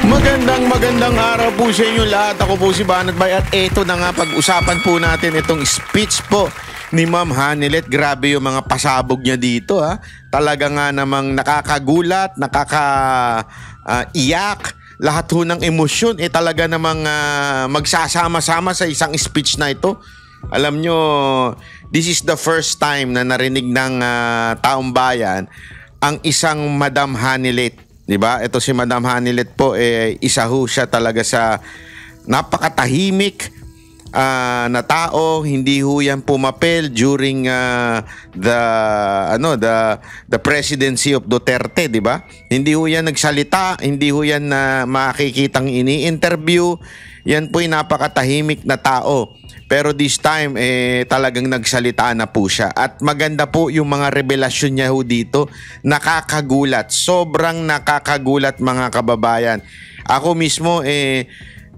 Magandang araw po sa inyo lahat. Ako po si Banat Bay at eto na nga pag-usapan po natin itong speech po ni Ma'am Hanilet. Grabe yung mga pasabog niya dito ha. Talaga nga namang nakakagulat, iyak. Lahat ho ng emosyon talaga namang magsasama-sama sa isang speech na ito. Alam nyo, this is the first time na narinig ng taong bayan ang isang Madam Hanilet. Diba? Ito si Madam Hanilet po, isa ho siya talaga sa napakatahimik na tao. Hindi ho yan pumapel during the presidency of Duterte, diba? Hindi ho yan nagsalita, hindi ho yan makikitang ini-interview. Yan po'y napakatahimik na tao. Pero this time, talagang nagsalita na po siya. At maganda po yung mga revelasyon niya ho dito. Nakakagulat. Sobrang nakakagulat mga kababayan. Ako mismo,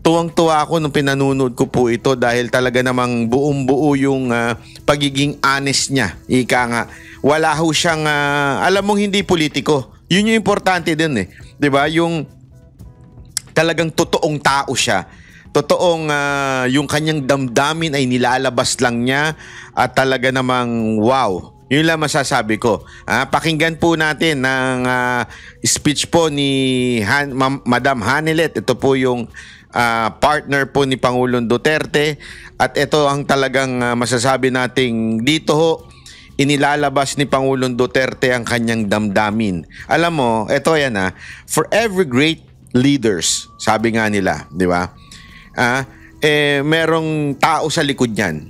tuwang-tuwa ako nung pinanonood ko po ito dahil talaga namang buong-buo yung pagiging honest niya. Ika nga. Wala ho siyang, alam mong hindi politiko. Yun yung importante din eh. Diba? Yung talagang totoong tao siya. Totoong yung kanyang damdamin ay nilalabas lang niya at talaga namang wow. Yun lang masasabi ko. Pakinggan po natin ng speech po ni Madam Hanilet. Ito po yung partner po ni Pangulong Duterte at ito ang talagang masasabi nating dito ho inilalabas ni Pangulong Duterte ang kanyang damdamin. Alam mo, ito yan for every great leaders, sabi nga nila, di ba? Merong tao sa likod niyan.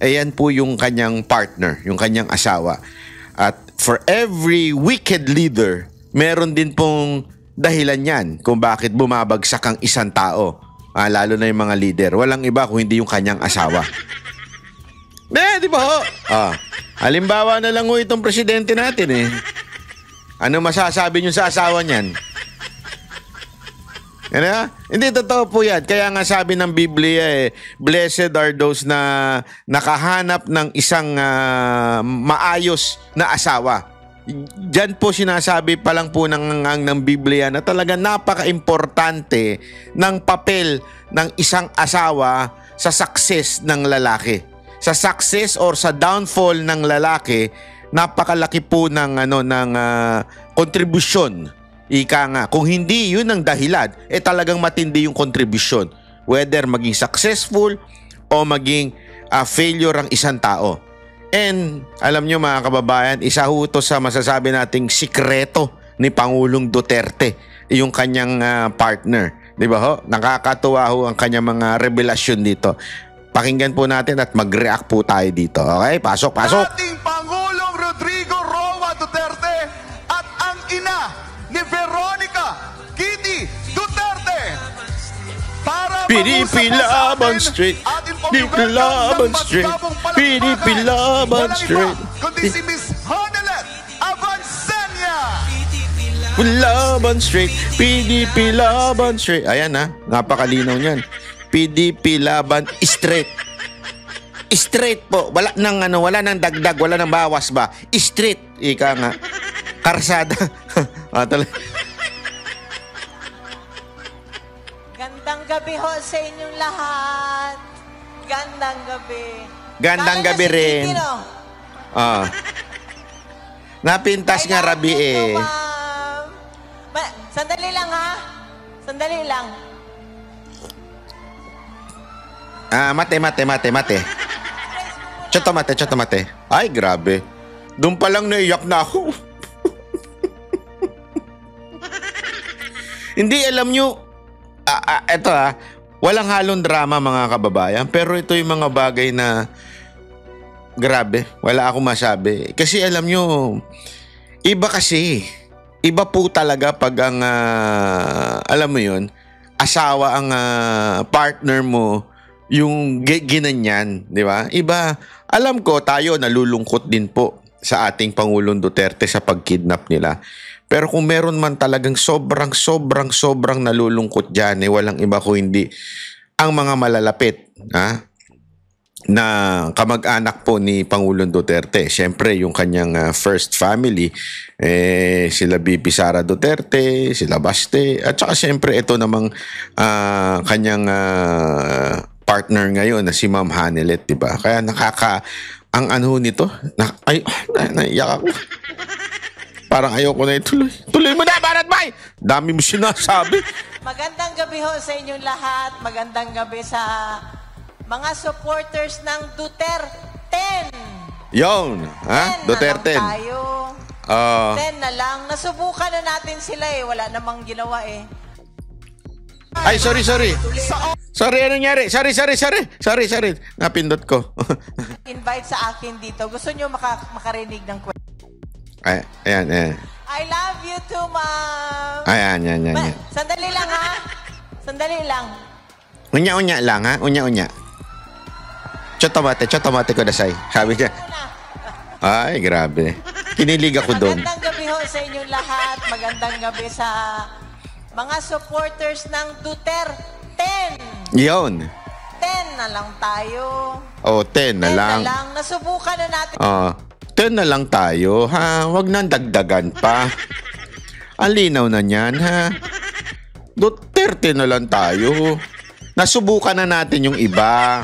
Ayan po yung kanyang partner, yung kanyang asawa. At for every wicked leader, meron din pong dahilan yan kung bakit bumabagsak ang isang tao. Lalo na yung mga leader. Walang iba kung hindi yung kanyang asawa. Di ba ho? Halimbawa na lang ho itong presidente natin Ano masasabi niyo sa asawa niyan? Hindi, totoo po yan. Kaya nga sabi ng Biblia blessed are those na nakahanap ng isang maayos na asawa. Diyan po sinasabi pa lang po ng Biblia na talaga napaka-importante ng papel ng isang asawa sa success ng lalaki. Sa success or sa downfall ng lalaki, napakalaki po ng kontribusyon. Ika nga, kung hindi yun ang dahilan, talagang matindi yung contribution. Whether maging successful o maging failure ang isang tao. And alam nyo mga kababayan, isa ho ito sa masasabi nating sikreto ni Pangulong Duterte, yung kanyang partner. Di ba ho? Nakakatuwa ho ang kanyang mga revelasyon dito. Pakinggan po natin at mag-react po tayo dito. Okay? Pasok! Ating Pangulong Rodrigo Roa Duterte at ang ina ni Veronica Kitty Duterte para PDP Laban Street, PDP Laban Street, PDP Laban Street, kundi si Miss Hanilet Avancenia. Laban Street, PDP Laban Street. Ayan napakalinaw niyan. PDP Laban Street. Straight po. Wala nang dagdag, wala nang bawas ba? Street. Ika nga. Karsada. Gandang gabi ho sa inyong lahat. Gandang gabi. Gandang gabi rin. Napintas nga rabi Sandali lang Sandali lang. Mate. Choto mate. Ay, grabe. Doon pa lang naiyak na ako. Hindi, alam nyo, eto walang halong drama mga kababayan, pero ito yung mga bagay na grabe, wala akong masabi. Kasi alam nyo, iba po talaga pag ang, alam mo yun, asawa ang partner mo, yung ginanyan, di ba? Iba, alam ko tayo nalulungkot din po sa ating Pangulong Duterte sa pagkidnap nila. Pero kung meron man talagang sobrang nalulungkot dyan, walang iba ko hindi ang mga malalapit na kamag-anak po ni Pangulong Duterte. Siyempre, yung kanyang first family, sila BP Sara Duterte, sila Baste, at saka siyempre ito namang kanyang partner ngayon na si Ma'am Hanelet, di ba? Kaya ang ano nito, naiyak ako. Parang ayoko na ituloy. Tuloy mo na, Barat Bay! Dami mo sinasabi. Magandang gabi ho sa inyong lahat. Magandang gabi sa mga supporters ng Duterte. Yon, ha? 10 Duterte. na lang tayo. 10 na lang. Nasubukan na natin sila eh. Wala namang ginawa eh. Ay, sorry. Sorry, ano nangyari? Sorry. Napindot ko. Invite sa akin dito. Gusto nyo makarinig ng kwento? Ay, ayan. I love you too, ma'am. Ayan. Sandali lang, ha? Sandali lang. Unya lang, ha? Unya. Chotomate ko dasay. Sabi niya. Ay, grabe. Kinilig ako doon. Magandang gabi ho sa inyong lahat. Magandang gabi sa mga supporters ng Duterte. Yon. 10 na lang tayo. 10 na 10 lang. na lang. Nasubukan na natin. 10 na lang tayo, ha? Huwag nang dagdagan pa. Ang linaw na niyan, ha? Duterte na lang tayo. Nasubukan na natin yung iba.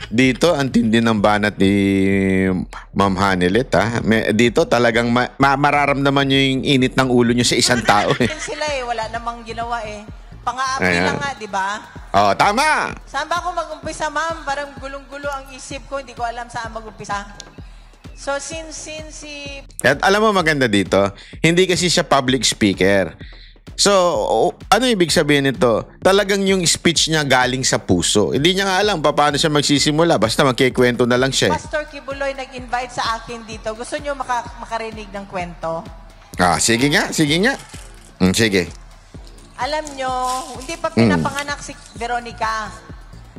Dito, ang tindi ng banat ni Ma'am Hanelet, ha? Dito talagang mararamdaman nyo yung init ng ulo nyo sa isang tao, eh. Sila eh, wala namang ginawa eh. Pang-aapi lang nga, di ba? Tama! Saan ba ako mag-umpisa, ma'am? Parang gulong-gulo ang isip ko, hindi ko alam saan mag-umpisa. So, since si... At alam mo maganda dito, hindi kasi siya public speaker. So, ano ibig sabihin nito? Talagang yung speech niya galing sa puso. Hindi niya nga alam paano siya magsisimula. Basta magkikwento na lang siya. Pastor Kibuloy nag-invite sa akin dito. Gusto niyo makarinig ng kwento? Sige nga. Sige. Alam nyo, hindi pa pinapanganak si Veronica.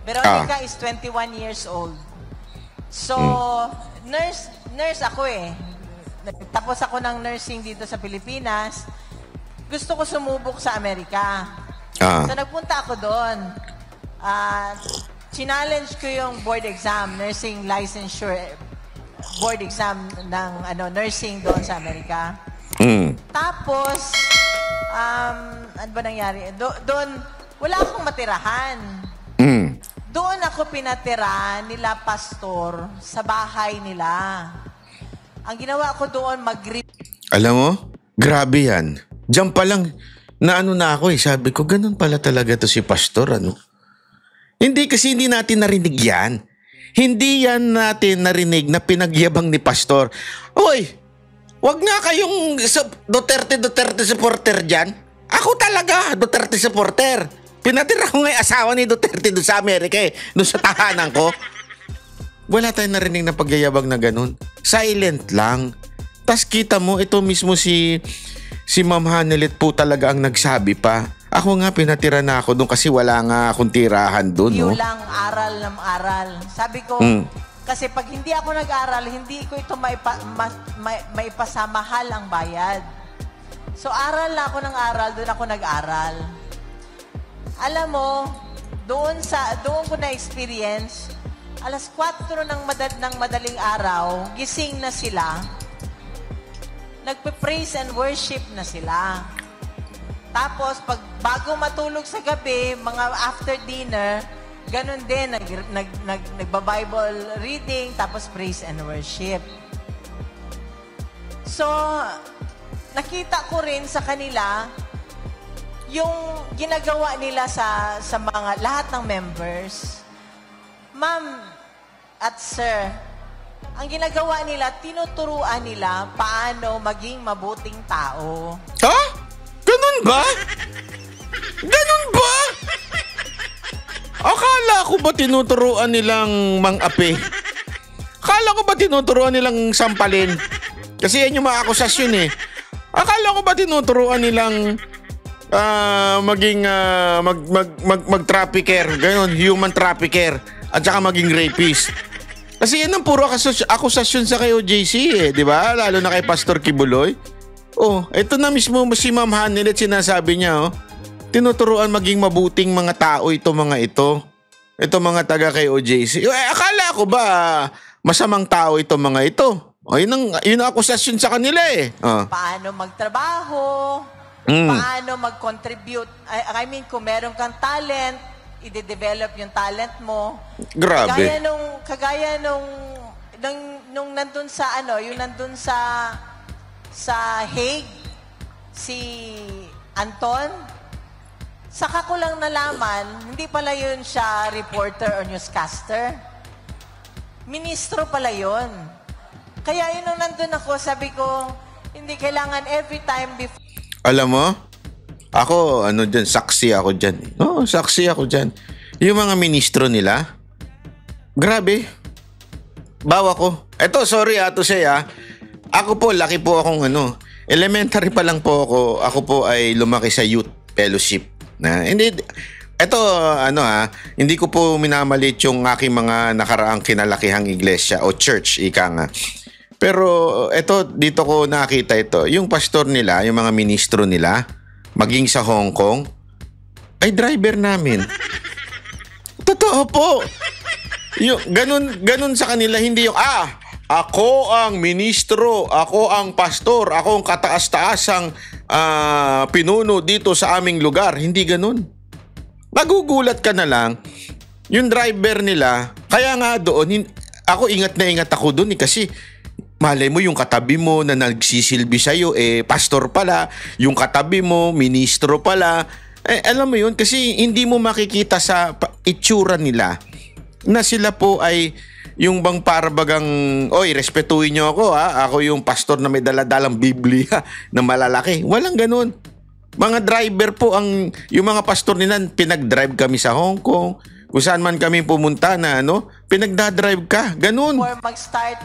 Veronica is 21 years old. So, nurse ako eh. Tapos ako ng nursing dito sa Pilipinas. Gusto ko sumubok sa Amerika. So, nagpunta ako doon. Challenge ko yung board exam, nursing licensure board exam ng nursing doon sa Amerika. Tapos, ano ba nangyari? Doon, wala akong matirahan. Doon ako pinatira nila pastor sa bahay nila. Ang ginawa ko doon, Alam mo, grabe yan. Diyan pa lang, na ako eh. Sabi ko, ganun pala talaga to si pastor, Hindi kasi hindi natin narinig yan. Hindi yan natin narinig na pinagyabang ni pastor. Hoy, wag nga kayong Duterte supporter dyan. Ako talaga, Duterte supporter. Pinatira ko nga yung asawa ni Duterte doon sa Amerika eh. Doon sa tahanan ko. Wala tayong narinig na pagyayabang na ganun. Silent lang. Tas kita mo, ito mismo si Ma'am Hanelet po talaga ang nagsabi pa. Ako nga, pinatira na ako doon kasi wala nga akong tirahan doon. Yung lang, aral ng aral. Sabi ko, kasi pag hindi ako nag-aral, hindi ko ito maipasamahal ang bayad. So, aral na ako ng aral, doon ako nag-aral. Alam mo, doon ko na-experience, alas 4 ng madaling araw, gising na sila, nagpe-praise and worship na sila. Tapos, bago matulog sa gabi, mga after dinner, ganun din, nagba-Bible reading, tapos praise and worship. So, nakita ko rin sa kanila, yung ginagawa nila sa mga lahat ng members. Ma'am at sir, ang ginagawa nila, tinuturuan nila paano maging mabuting tao. Ha? Ganun ba? Ganun ba? Akala ko ba tinuturuan nilang mang-api? Akala ko ba tinuturuan nilang sampalin? Kasi yan yung mga akusasyon eh. Akala ko ba tinuturuan nilang maging mag-trafficker, gano'n, human trafficker, at saka maging rapist. Kasi yan ang puro akusasyon sa kay OJC eh, di ba? Lalo na kay Pastor Kibuloy. Ito na mismo si Ma'am Hanelet, sinasabi niya, tinuturuan maging mabuting mga tao mga ito. Ito mga taga kay OJC. Akala ko ba masamang tao itong mga ito? Yun ang akusasyon sa kanila eh. Paano magtrabaho, paano mag-contribute. I mean, kung meron kang talent, i-develop yung talent mo. Grabe. Kagaya nung nandun sa yung nandun sa Hague, si Anton, saka ko lang nalaman, hindi pala yun siya reporter or newscaster. Ministro pala yun. Kaya yun nung nandun ako, sabi ko, hindi kailangan every time before. Alam mo, ako, saksi ako dyan. Saksi ako dyan. Yung mga ministro nila, grabe. Bawa ko. Eto, sorry to say ako po, laki po akong elementary pa lang po ako. Ako po ay lumaki sa youth fellowship. Hindi ko po minamalit yung aking mga nakaraang kinalakihang iglesia o church, ika nga. Pero dito ko nakita ito. Yung pastor nila, yung mga ministro nila, maging sa Hong Kong, ay driver namin. Totoo po. Yung, ganun sa kanila, hindi yung, ako ang ministro, ako ang pastor, ako ang kataas-taasang pinuno dito sa aming lugar. Hindi ganun. Magugulat ka na lang, yung driver nila, kaya nga doon, ako ingat na ingat ako doon kasi malay mo yung katabi mo na nagsisilbi sa'yo, pastor pala, yung katabi mo, ministro pala. Alam mo yun, kasi hindi mo makikita sa itsura nila na sila po ay yung bang parabagang, respetuhin nyo ako ako yung pastor na may daladalang Biblia na malalaki. Walang ganun. Mga driver po yung mga pastor nila, pinag-drive kami sa Hong Kong, kung saan man kami pumunta na pinagdadrive ka. Ganun. Before mag-start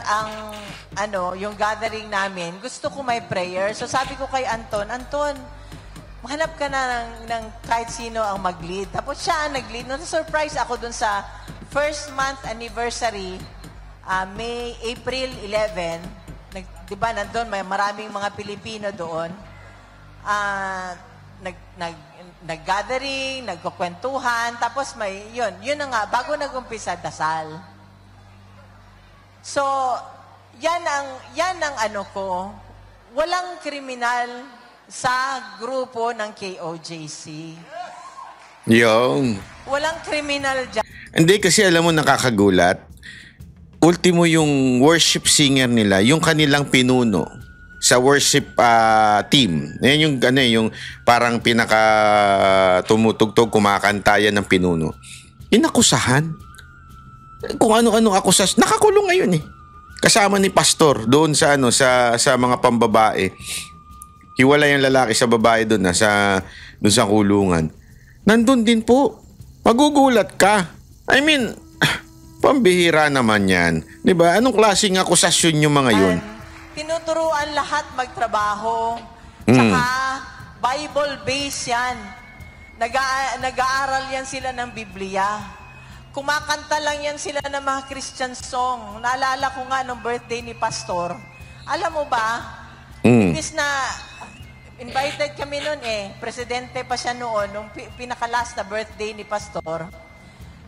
yung gathering namin, gusto ko may prayer. So sabi ko kay Anton, maghanap ka na ng kahit sino ang mag-lead. Tapos siya ang nag-lead. Na-surprise ako dun sa first month anniversary, April 11. Diba, nandun, may maraming mga Pilipino doon. Nag-gathering, nagkukwentuhan, tapos yun na nga, bago nag-umpisa, dasal. So, yan ang ko, walang kriminal sa grupo ng KOJC. Yung. Walang kriminal dyan. Hindi, kasi alam mo, nakakagulat. Ultimo yung worship singer nila, yung kanilang pinuno sa worship team. Yan yung parang pinaka tumutugtog, kumakanta yan ng pinuno. Inakusahan. Kung ano-ano akusas. Nakakulong ngayon eh. Kasama ni pastor doon sa sa mga pambabae. Hiwalay ang lalaki sa babae doon doon sa kulungan. Nandun din po. Magugulat ka. I mean, pambihira naman yan. 'Di ba? Anong klaseng akusasyon yung mga yun? Tinuturuan lahat magtrabaho. Tsaka Bible-based yan. Nag-aaral yan sila ng Biblia. Kumakanta lang yan sila ng mga Christian song. Naalala ko nga nung birthday ni Pastor. Alam mo ba, imbis na invited kami noon presidente pa siya noon, nung pinaka-last na birthday ni Pastor.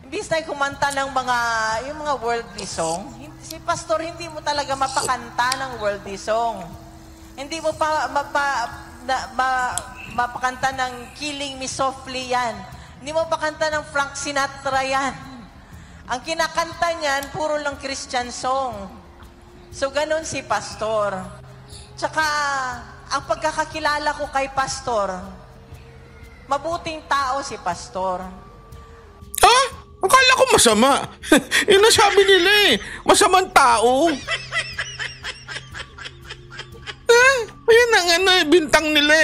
Imbis na kumanta ng yung mga worldly song, si Pastor hindi mo talaga mapakanta ng worldly song. Hindi mo pa mapakanta ng Killing Me Softly yan. Hindi mo pakanta ng Frank Sinatra yan. Ang kinakanta niyan, puro lang Christian song. So, ganun si Pastor. Tsaka, ang pagkakakilala ko kay Pastor, mabuting tao si Pastor. Akala ko masama. Yung nasabi nila masamang tao. Ayan ang bintang nila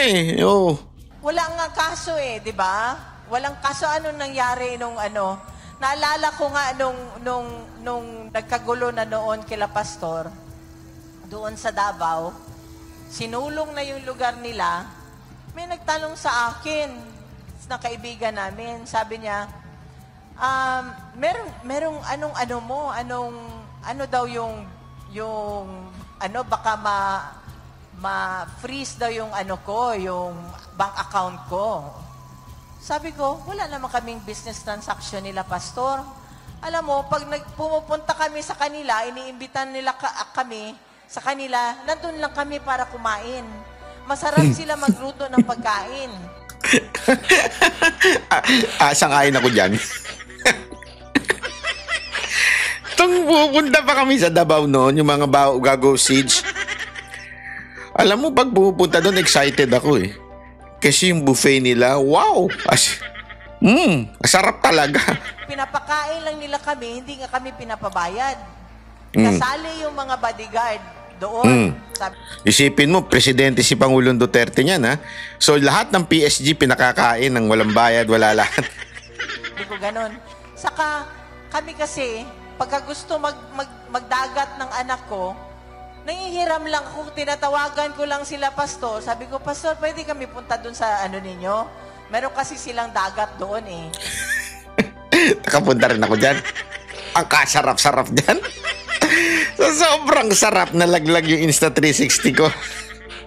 Wala nga kaso di ba? Walang kaso. Anong nangyari nung Naalala ko nga nung nagkagulo na noon kila Pastor, doon sa Davao, sinulong na yung lugar nila, may nagtanong sa akin, na kaibigan namin, sabi niya, merong ano daw yung baka ma-freeze daw yung yung bank account ko. Sabi ko, wala naman kaming business transaction nila, Pastor. Alam mo, pag pumupunta kami sa kanila, iniimbitan nila kami sa kanila, nandun lang kami para kumain. Masarap sila magluto ng pagkain. Sangayon ako dyan. Tung pupunta pa kami sa Davao noon, yung mga Gago Siege. Alam mo, pag pupunta doon, excited ako eh. Kasi yung buffet nila, wow! Sarap talaga. Pinapakain lang nila kami, hindi nga kami pinapabayad. Kasali yung mga bodyguard doon. Isipin mo, presidente si Pangulong Duterte niyan, ha? So, lahat ng PSG pinakakain ng walang bayad, wala lahat. Hindi ko ganun. Saka, kami kasi, pagka gusto magdagat ng anak ko, nangihiram lang ako, tinatawagan ko lang sila, Pastor. Sabi ko, Pastor, pwede kami punta doon sa ano ninyo? Meron kasi silang dagat doon eh. Nakapunta rin ako dyan. Ang kasarap-sarap dyan. So, sobrang sarap na laglag yung Insta360 ko.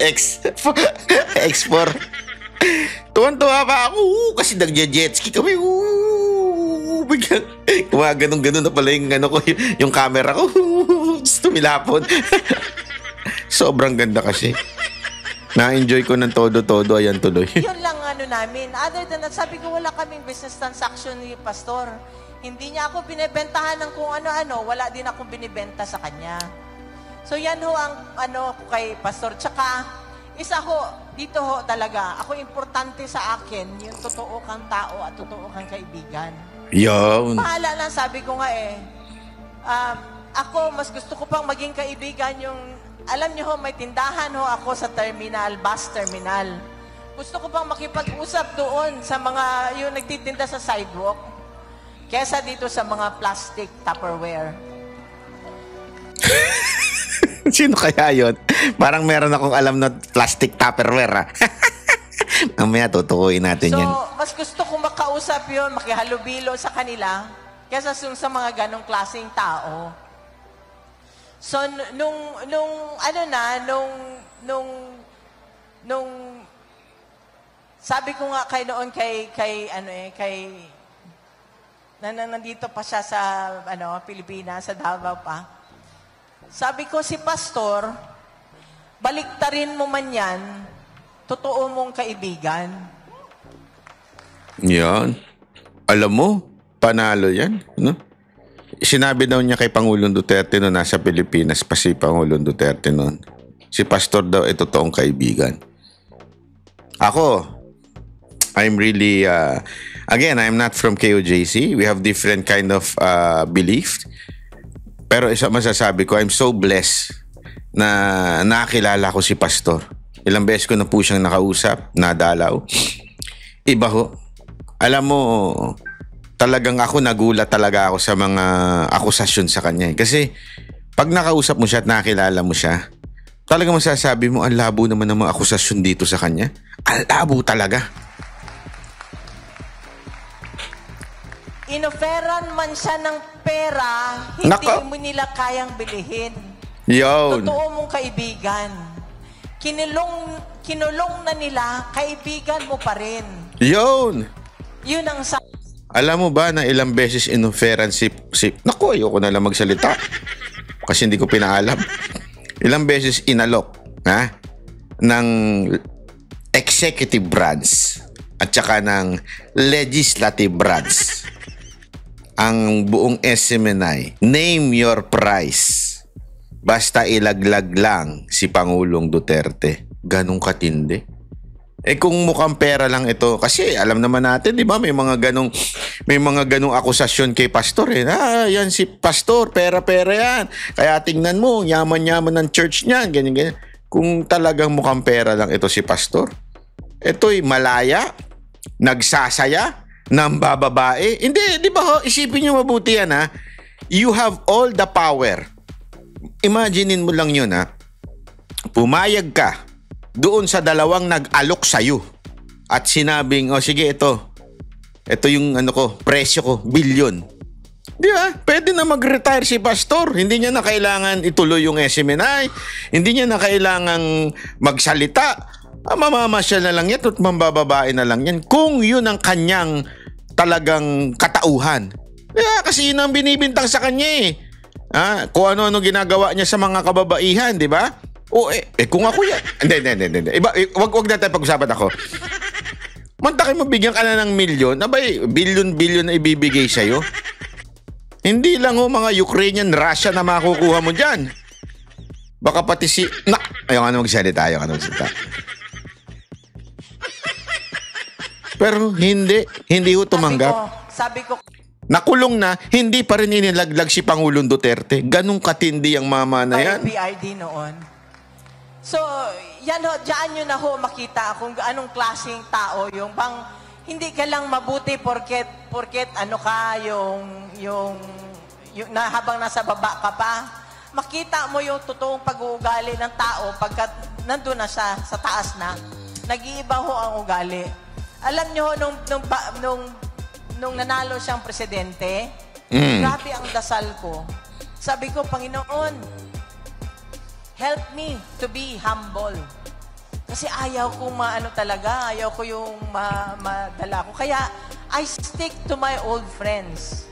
X4. Tuwan-tuwa pa ako. Kasi nagja-jetski kami. Biglang ganun-ganun na pala yung, yung camera ko. Tumilapon. Sobrang ganda kasi. Na-enjoy ko ng todo-todo. Ayan tuloy. Yun lang namin. Other than that, sabi ko wala kaming business transaction ni Pastor. Hindi niya ako binibentahan ng kung ano-ano. Wala din akong binibenta sa kanya. So yan ho ang ko kay Pastor. Tsaka, isa ho, dito ho talaga. Ako importante sa akin, yung totoo kang tao at totoo kang kaibigan. Yun. Pahala lang, sabi ko nga ako, mas gusto ko pang maging kaibigan yung, alam niyo ho, may tindahan ho ako sa terminal, bus terminal. Gusto ko pang makipag-usap doon sa mga, yung nagtitinda sa sidewalk, kesa dito sa mga plastic Tupperware. Sino kaya yun? Parang meron akong alam na plastic Tupperware, ha? Mamaya tutukuin natin yan. So, mas gusto kong makausap yun, makihalubilo sa kanila, kesa sa mga ganong klaseng tao. So, sabi ko nga nandito pa siya sa, Pilipinas, sa Davao pa. Sabi ko, si Pastor, baliktarin mo man yan, totoo mong kaibigan. Yan. Alam mo, panalo yan. No? Sinabi daw niya kay Pangulong Duterte noon nasa Pilipinas pa si Pangulong Duterte noon. Si Pastor daw ay totoong kaibigan. Ako, I'm really, again, I'm not from KOJC. We have different kind of belief. Pero isa masasabi ko, I'm so blessed na nakilala ko si Pastor. Ilang beses ko na po siyang nakausap, nadalaw. Iba ho. Alam mo, talagang ako nagulat talaga ako sa mga akusasyon sa kanya. Kasi pag nakausap mo siya at nakilala mo siya, talagang masasabi mo, ang labo naman ng mga akusasyon dito sa kanya. Ang labo talaga. Inoferan man siya ng pera, hindi mo nila kayang bilihin. Yun. Totoo mong kaibigan. Kinulong na nila, kaibigan mo pa rin. Yun. Yun ang alam mo ba na ilang beses inoferan naku, ayoko na lang magsalita. Kasi hindi ko pinaalam. Ilang beses inalok, ng executive branch at saka ng legislative branch ang buong SMNI. Name your price. Basta ilaglag lang si Pangulong Duterte. Ganong katindi. Kung mukhang pera lang ito, kasi alam naman natin, di ba, may mga ganong akusasyon kay Pastor yan si Pastor, pera-pera yan. Kaya tingnan mo, yaman-yaman ng church niyan, ganyan-ganyan. Kung talagang mukhang pera lang ito si Pastor, ito'y malaya, nagsasaya, nambababae. Hindi, di ba ho, isipin nyo mabuti yan You have all the power. Imaginein mo lang yun pumayag ka doon sa dalawang nag-alok sa'yo at sinabing, sige, ito yung presyo ko, bilyon. Di ba? Pwede na mag-retire si Pastor. Hindi niya na kailangan ituloy yung SMNI. Hindi niya na kailangan magsalita. mamamasyal na lang yan at mambababae na lang yan kung yun ang kanyang talagang katauhan. Kasi yun ang binibintang sa kanya eh. Kung ano-ano ginagawa niya sa mga kababaihan, di ba? Kung ako yan. Hindi. Wag na tayo pag-usapan ako. Mantakin mo, bigyan ka na ng milyon. Abay, bilyon-bilyon na ibibigay sa'yo. Hindi lang mga Ukrainian, Russia na makukuha mo dyan. Baka pati ayaw ka na magsalita. Pero hindi ho tumanggap. Sabi ko, nakulong na, hindi pa rin inilaglag si Pangulong Duterte. Ganong katindi ang mama na yan. PID noon. So, yan ho, dyan nyo na ho makita kung anong klaseng tao yung bang hindi ka lang mabuti porket ano ka yung na habang nasa baba ka pa. Makita mo yung totoong pag-uugali ng tao pagkat nandun na siya sa taas na. Nag-iiba ho ang ugali. Alam nyo, nung nanalo siyang presidente, grabe ang dasal ko. Sabi ko, Panginoon, help me to be humble. Kasi ayaw ko ayaw ko yung madala ko. Kaya, I stick to my old friends.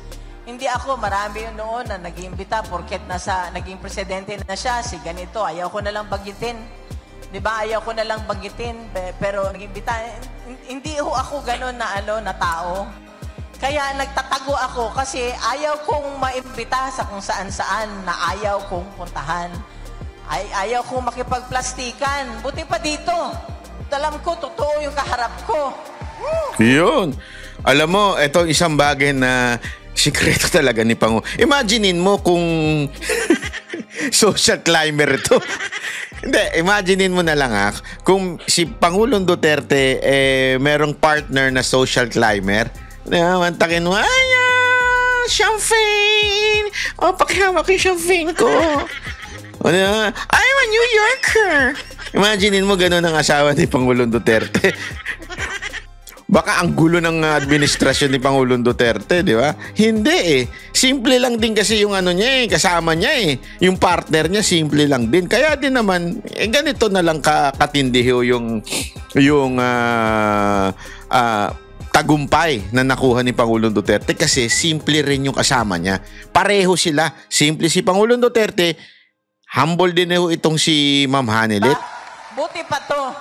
Hindi ako, marami yun noon na nag-iimbita porket naging presidente na siya, si ganito, ayaw ko na lang bagitin. Diba, ayaw ko na lang bagitin, pero nag-iimbita. Hindi ho ako gano'n na tao. Kaya nagtatago ako kasi ayaw kong maimbita sa kung saan-saan na ayaw kong puntahan. Ayaw kong makipagplastikan. Buti pa dito. Alam ko, totoo yung kaharap ko. Yun. Alam mo, ito isang bagay na sikreto talaga ni Pangulo. Imaginein mo kung social climber ito. Hindi, imaginein mo na lang kung si Pangulong Duterte merong partner na social climber. Mantakin mo, champagne! Pakihawak yung champagne ko. I'm a New Yorker! Imaginein mo gano'n ang asawa ni Pangulong Duterte. Baka ang gulo ng administrasyon ni Pangulong Duterte, di ba? Hindi Simple lang din kasi yung niya kasama niya Yung partner niya, simple lang din. Kaya din naman, ganito na lang katindiho yung tagumpay na nakuha ni Pangulong Duterte kasi simple rin yung kasama niya. Pareho sila. Simple si Pangulong Duterte, humble din itong si Ma'am Hanilet. Buti pa to.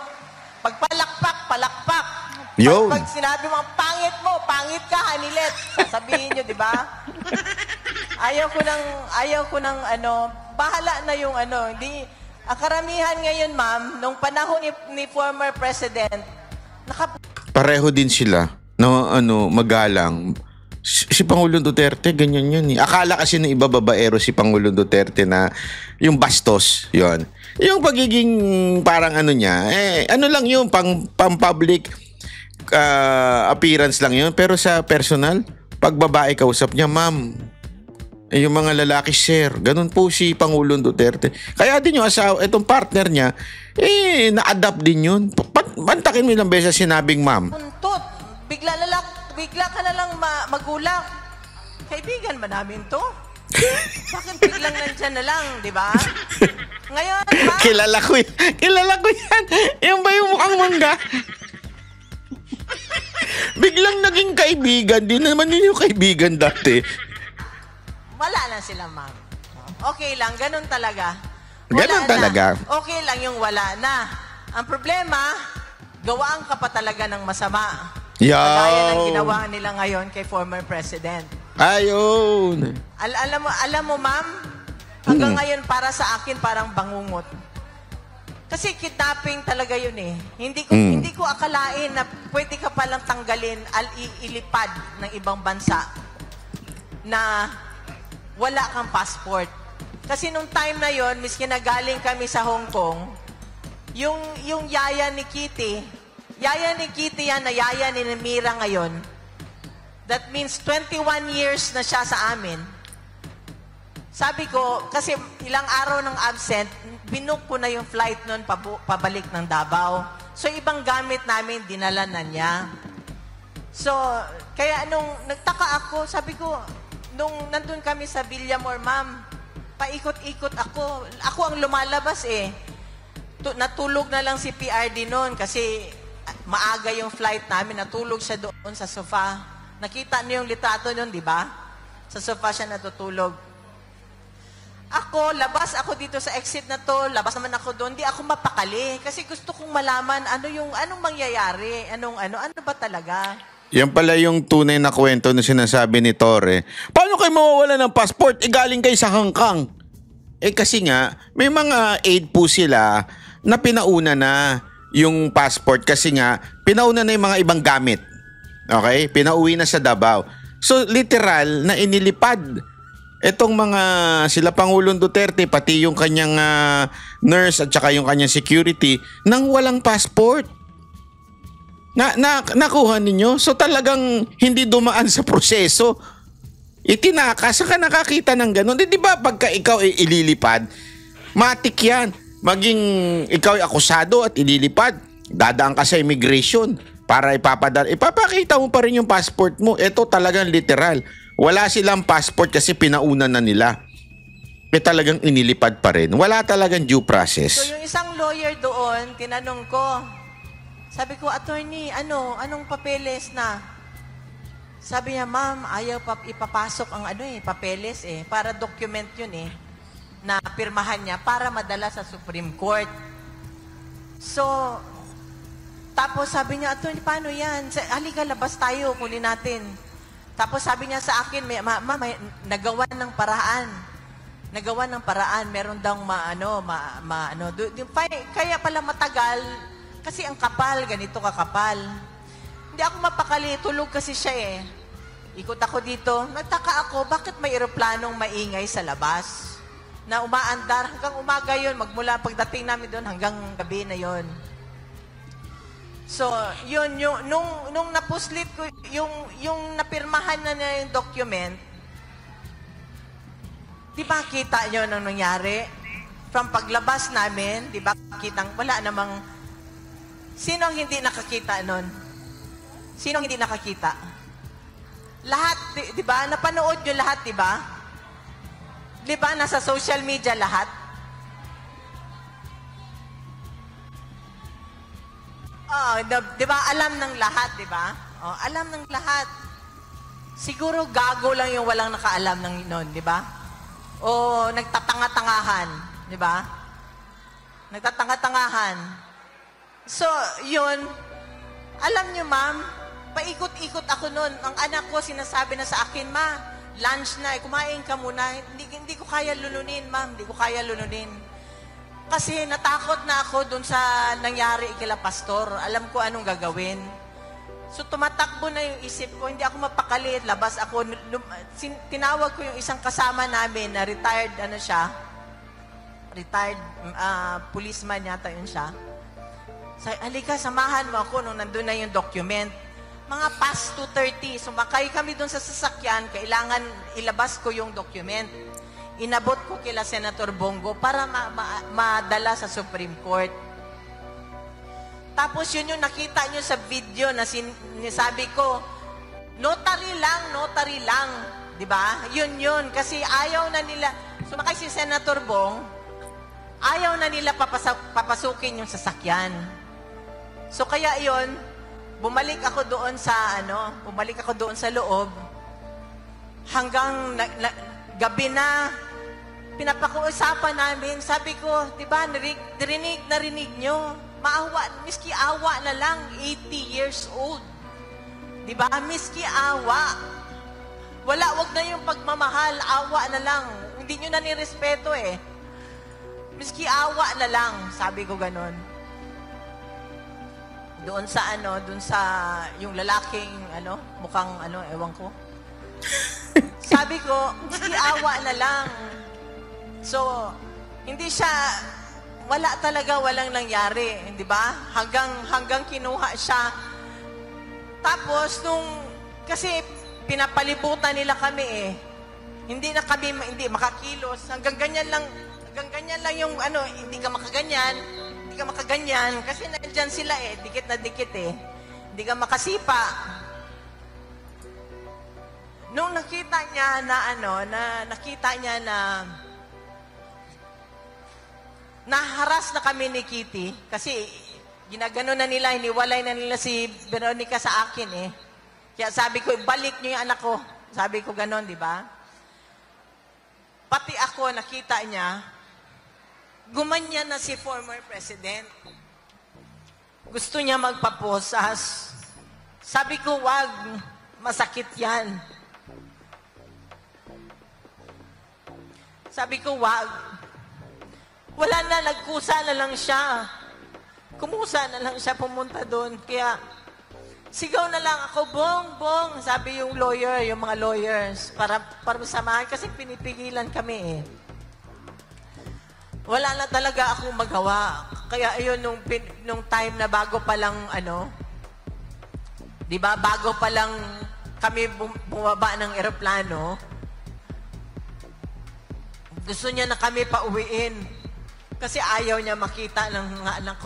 Palakpak. Pag sinabi mo, pangit ka, Hanilet. Sasabihin nyo, di ba? Ayaw ko ng bahala na yung hindi, ang karamihan ngayon, ma'am, nung panahon ni former president, pareho din sila na magalang. Si Pangulong Duterte, ganyan yun. Akala kasi ng iba babaero si Pangulong Duterte na yung bastos, yon. Yung pagiging parang niya, lang yun, pang public appearance lang yun. Pero sa personal, pag babae kausap niya, ma'am, yung mga lalaki, sir. Ganun po si Pangulong Duterte. Kaya din yung itong partner niya, na-adapt din yun. Bantakin mo ilang beses sinabing ma'am. Puntot. Bigla ka na lang magulang. Kaibigan ba namin to? Bakit biglang nandyan na lang, di ba? Ngayon, ma'am. Kilala ko yan. Yan ba yung mukhang mangga? Biglang naging kaibigan. Di naman yun yung kaibigan dati. Wala na sila, ma'am. Okay lang, ganun talaga. Ganun talaga. Okay lang yung wala na. Ang problema, gawaan ka pa talaga ng masama. Kagaya ng ginawa nila ngayon kay former president. Ayun. Alam mo, ma'am, hanggang ngayon para sa akin parang bangungot. Kasi kidnapping talaga yun Hindi ko akalain na pwede ka palang tanggalin, ilipad ng ibang bansa na wala kang passport. Kasi nung time na yon, miski nagaling kami sa Hong Kong, yung yaya ni Kitty yan na yaya ni Mira ngayon, that means 21 years na siya sa amin. Sabi ko, kasi ilang araw ng absent, binook ko na yung flight nun pabalik ng Davao. So, ibang gamit namin, dinala na niya. So, kaya nung nagtaka ako, sabi ko, nung nandun kami sa Villamor, ma'am, paikot-ikot ako. Ako ang lumalabas natulog na lang si PRD noon kasi maaga yung flight namin. Natulog siya doon sa sofa. Nakita niyo yung litrato noon, di ba? Sa sofa siya natutulog. Ako, labas ako dito sa exit na to, labas naman ako doon, di ako mapakali. Kasi gusto kong malaman anong mangyayari, ano ba talaga? Yan pala yung tunay na kwento na sinasabi ni Torre. Paano kayo mawawala ng passport? Galing kayo sa hangkang. Kasi nga, may mga aid po sila na pinauna na yung passport kasi nga, pinauna na yung mga ibang gamit. Okay? Pinauwi na sa Davao. So, literal na inilipad etong mga sila Pangulong Duterte, pati yung kanyang nurse at saka yung kanyang security nang walang passport. Nakuha ninyo? So talagang hindi dumaan sa proseso. Itinakas, saka nakakita ng ganun. Di ba pagka ikaw ay ililipad, matik yan. Maging ikaw ay akusado at ililipad, dadaan ka sa immigration para ipapakita mo pa rin yung passport mo. Ito talagang literal. Wala silang passport kasi pinauna na nila. Talagang inilipad pa rin. Wala talagang due process. So yung isang lawyer doon, tinanong ko, sabi ko, attorney, anong papeles na? Sabi niya, ma'am, ayaw ipapasok ang papeles para document yun na pirmahan niya para madala sa Supreme Court. So, tapos sabi niya, attorney, paano yan? Halika, labas tayo, kunin natin. Tapos sabi niya sa akin, may nagawa ng paraan. Nagawa ng paraan, meron daw kaya pala matagal, kasi ang kapal, ganito kakapal. Hindi ako mapakali, tulog kasi siya Ikot ako dito, nagtaka ako, bakit may eroplanong maingay sa labas? Na umaandar, hanggang umaga yun, magmula pagdating namin doon, hanggang gabi na yun. So, yun, nung napuslit ko, yung napirmahan na niya yung document, di ba kita nyo nang nangyari? From paglabas namin, di ba kitang, wala namang, sino ang hindi nakakita nun? Sino ang hindi nakakita? Lahat, di ba? Napanood nyo lahat, di ba? Di ba? Nasa social media lahat. Di ba? Alam ng lahat, di ba? Alam ng lahat. Siguro gago lang yung walang nakaalam ng noon, di ba? O nagtatanga-tangahan, di ba? Nagtatanga-tangahan. So, yun, alam nyo, ma'am, paikot-ikot ako noon. Ang anak ko sinasabi na sa akin, ma, lunch na, kumain ka muna. Hindi ko kaya lulunin, ma'am. Hindi ko kaya lulunin. Kasi natakot na ako dun sa nangyari kila pastor. Alam ko anong gagawin. So tumatakbo na yung isip ko. Hindi ako mapakali. Labas ako. Tinawag ko yung isang kasama namin na retired, retired policeman yata yun siya. Sabi, halika, samahan mo ako nung nandun na yung document. Mga past 2:30, sumakay kami dun sa sasakyan, kailangan ilabas ko yung document. Inabot ko kila Senator Bongo para madala sa Supreme Court. Tapos yun yung nakita nyo sa video na sinasabi ko, notary lang. Di ba? Yun. Kasi ayaw na nila, sumakay si Senator Bong, ayaw na nila papasukin yung sasakyan. So kaya yun, bumalik ako doon sa loob, hanggang gabi na, pinapakuusapan namin, sabi ko, di ba, narinig nyo, miski awa na lang, 80 years old. Di ba, miski awa. Wag na yung pagmamahal, awa na lang. Hindi nyo na nirespeto Miski awa na lang, sabi ko ganon. Doon sa yung lalaking, mukhang, ewan ko. Sabi ko, miski awa na lang. So, hindi siya, walang nangyari, di ba? Hanggang kinuha siya. Tapos, kasi pinapalibutan nila kami Hindi makakilos. Hanggang ganyan lang yung hindi ka makaganyan, kasi nandyan sila dikit na dikit Hindi ka makasipa. Nung nakita niya na naharas na kami ni Kitty kasi ginagano na nila, hiniwalay na nila si Veronica sa akin eh. Kaya sabi ko, balik niyo yung anak ko. Sabi ko ganon, di ba? Pati ako, nakita niya, gumanyan na si former president. Gusto niya magpaposas. Sabi ko, wag, masakit yan. Sabi ko, wag. Wala na, nagkusa na lang siya. Kumusa na lang siya pumunta doon. Kaya, sigaw na lang ako, bong, bong. Sabi yung lawyer, yung mga lawyers, para samahan kasi pinipigilan kami eh. Wala na talaga akong magawa. Kaya ayun, nung time na bago pa lang, di ba, bago pa lang kami bumaba ng eroplano, gusto niya na kami pauwiin. Kasi ayaw niya makita ng anak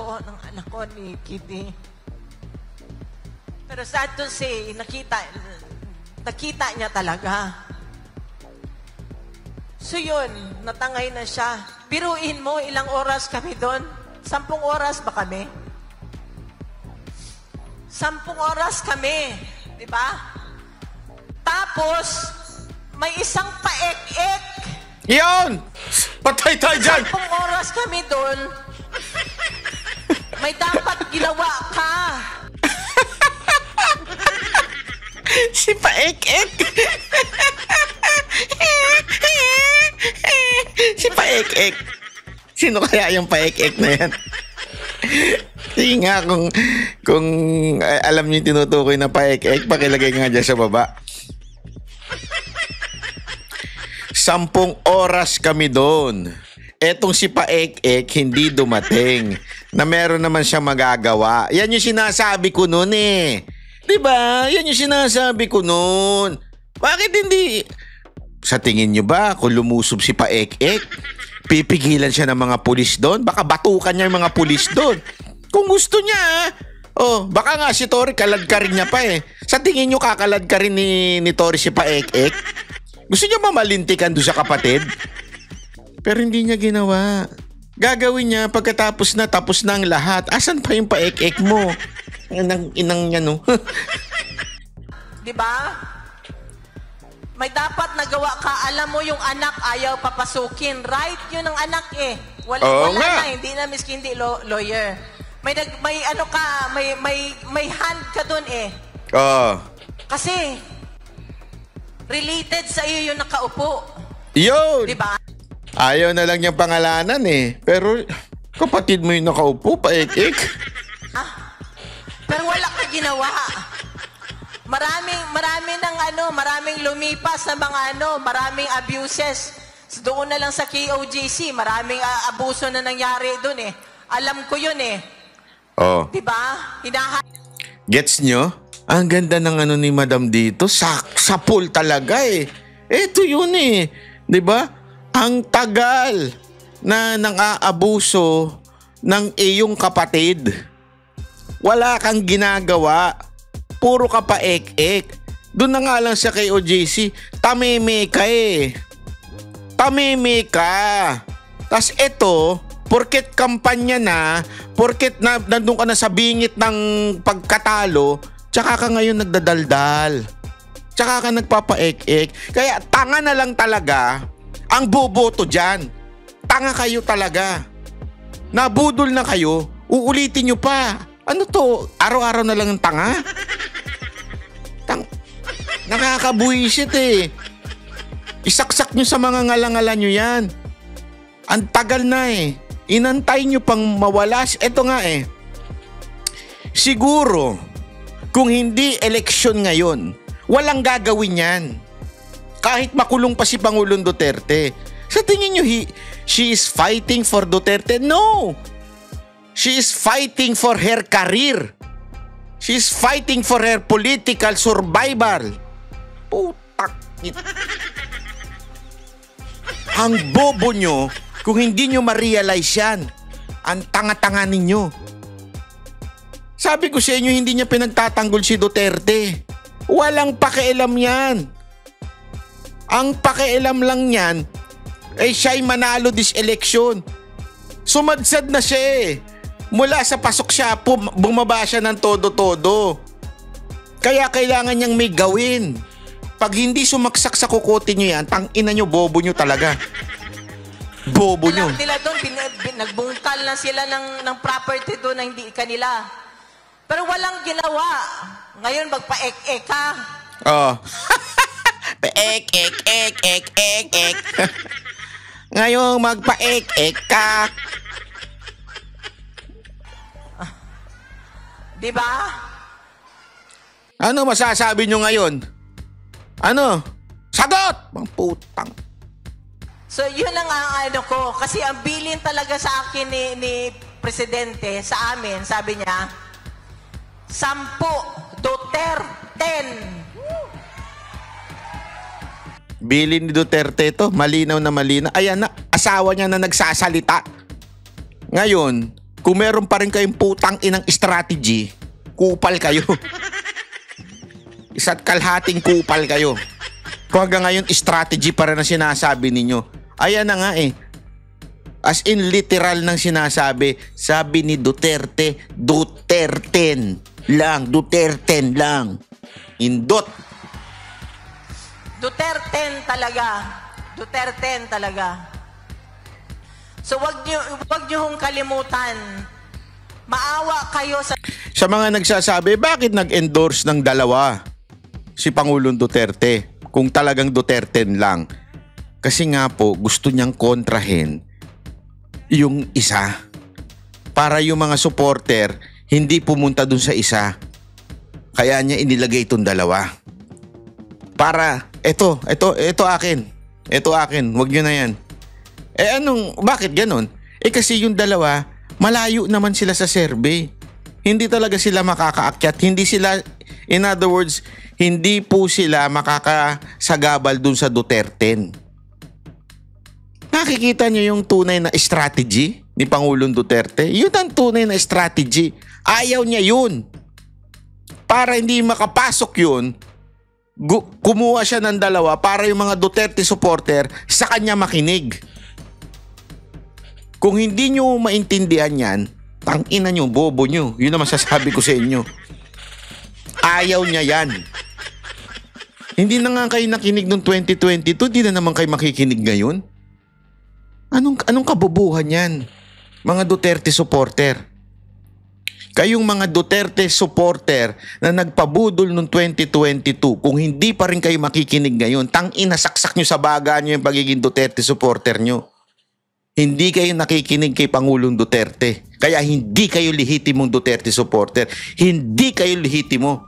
ko ni Kitty. Pero sad to say, nakita niya talaga. So yun, natangay na siya. Biruin mo, ilang oras kami doon? 10 oras ba kami? 10 oras kami. Diba? Tapos, may isang paek-ek. Yun! Patay tayo dyan! 10 oras kami doon. May dapat ginawa ka. Si Paek-ek! Si Paek-ek! Sino kaya yung Paek-ek na yan? Sige nga, kung alam niyo tinutukoy na Paek-ek, pakilagay nga dyan sa baba. 10 oras kami doon. Etong si Paek-ek hindi dumating. Na meron naman siya magagawa. Yan yung sinasabi ko noon eh. Diba? Yan yung sinasabi ko noon. Bakit hindi? Sa tingin nyo ba kung lumusob si Paek-ek, pipigilan siya ng mga pulis doon? Baka batukan niya yung mga pulis doon. Kung gusto niya, baka nga si Tori kalad ka rin niya pa eh. Sa tingin nyo kakalad ka rin ni Tori si Paek-ek? Gusto niya mamalintikan doon sa kapatid? Pero hindi niya ginawa. Gagawin niya pagkatapos na tapos na ang lahat. Asan pa yung Paek-ek mo? Inang niya, no? Diba? May dapat nagawa ka. Alam mo yung anak ayaw papasukin. Right? Yun ang anak eh. Wala na. Hindi na miskin, hindi lawyer. May ano ka, may hand ka dun eh. Kasi, related sa iyo yung nakaupo. Yun! Diba? Ayaw na lang niyang pangalanan eh. Pero, kapatid mo yung nakaupo, Paek-ek. Pero wala ka ginawa. Maraming lumipas na maraming abuses. Doon na lang sa KOJC, maraming abuso na nangyari doon eh. Alam ko yun eh. Diba? Gets nyo? Ang ganda ng ni Madam dito. Sa pool talaga eh. Ito yun eh. Diba? Ang tagal na nang-aabuso ng iyong kapatid. Wala kang ginagawa. Puro ka Paek-ek. Doon na nga lang sa KOJC, tameme ka eh. Tameme ka. Tas ito, porket kampanya na, porket nandun ka na sa bingit ng pagkatalo, tsaka ka ngayon nagdadaldal. Tsaka ka nagpapaek-ek. Kaya tanga na lang talaga ang boboto dyan. Tanga kayo talaga. Nabudol na kayo, uulitin nyo pa. Ano to? Araw-araw na lang ang tanga? Nakakabuisit eh. Isaksak nyo sa mga ngalangalan nyo yan. Ang tagal na eh. Inantay nyo pang mawalas. Ito nga eh. Siguro, kung hindi eleksyon ngayon, walang gagawin yan. Kahit makulong pa si Pangulong Duterte. Sa tingin nyo, she is fighting for Duterte? No! She is fighting for her career. She is fighting for her political survival. Putak. Ang bobo nyo, kung hindi nyo ma-realize yan, ang tanga-tanga ninyo. Sabi ko sa inyo, hindi niya pinagtatanggol si Duterte. Walang pakialam yan. Ang pakialam lang yan, ay siya'y manalo this election. Sumadsad na siya eh. Mula sa pasok siya, bumaba siya ng todo-todo. Kaya kailangan niyang may gawin. Pag hindi sumaksak sa kukote niyo yan, tangina niyo, bobo niyo talaga. Bobo niyo. Nila doon, nagbungkal na sila ng property doon na hindi kanila. Pero walang ginawa. Ngayon, magpa-ek-ek ka. Oh. Ek. Ngayon, magpa-ek ka. Diba? Ano masasabi nyo ngayon? Ano? Sagot! Mga putang. So, yun ang ano ko. Kasi ang bilin talaga sa akin ni Presidente, sa amin, sabi niya, 10, Duterte. Bilin ni Duterte ito. Malinaw na malinaw. Ayan na, asawa niya na nagsasalita. Ngayon, kung meron pa rin kayong putang inang strategy, kupal kayo. Isa't kalhating kupal kayo. Kung hanggang ngayon, strategy pa rin ang sinasabi ninyo. Ayan na nga eh. As in literal nang sinasabi, sabi ni Duterte, Duterten lang, Duterten lang. Indot. Duterten talaga. So wag niyo hong kalimutan. Maawa kayo sa mga nagsasabi, bakit nag-endorse ng dalawa si Pangulong Duterte kung talagang Duterten lang? Kasi nga po, gusto niyang kontrahin yung isa para yung mga supporter hindi pumunta dun sa isa. Kaya niya inilagay itong dalawa. Para, ito akin. Ito akin, wag niyo na yan. Bakit ganon? Kasi yung dalawa, malayo naman sila sa survey. Hindi talaga sila makakaakyat. In other words, hindi po sila makakasagabal dun sa Duterte. Nakikita niyo yung tunay na strategy ni Pangulong Duterte? Yun ang tunay na strategy. Ayaw niya yun. Para hindi makapasok yun, kumuha siya ng dalawa para yung mga Duterte supporter sa kanya makinig. Kung hindi nyo maintindihan yan, tangina nyo, bobo nyo. Yun ang masasabi ko sa inyo. Ayaw niya yan. Hindi na nga kayo nakinig noong 2022, di na naman kayo makikinig ngayon. Anong kabubuhan yan? Mga Duterte supporter. Kayong mga Duterte supporter na nagpabudol noong 2022, kung hindi pa rin kayo makikinig ngayon, tangina, saksak nyo sa baga nyo yung pagiging Duterte supporter nyo. Hindi kayo nakikinig kay Pangulong Duterte. Kaya hindi kayo lehitimong Duterte supporter. Hindi kayo lehitimo.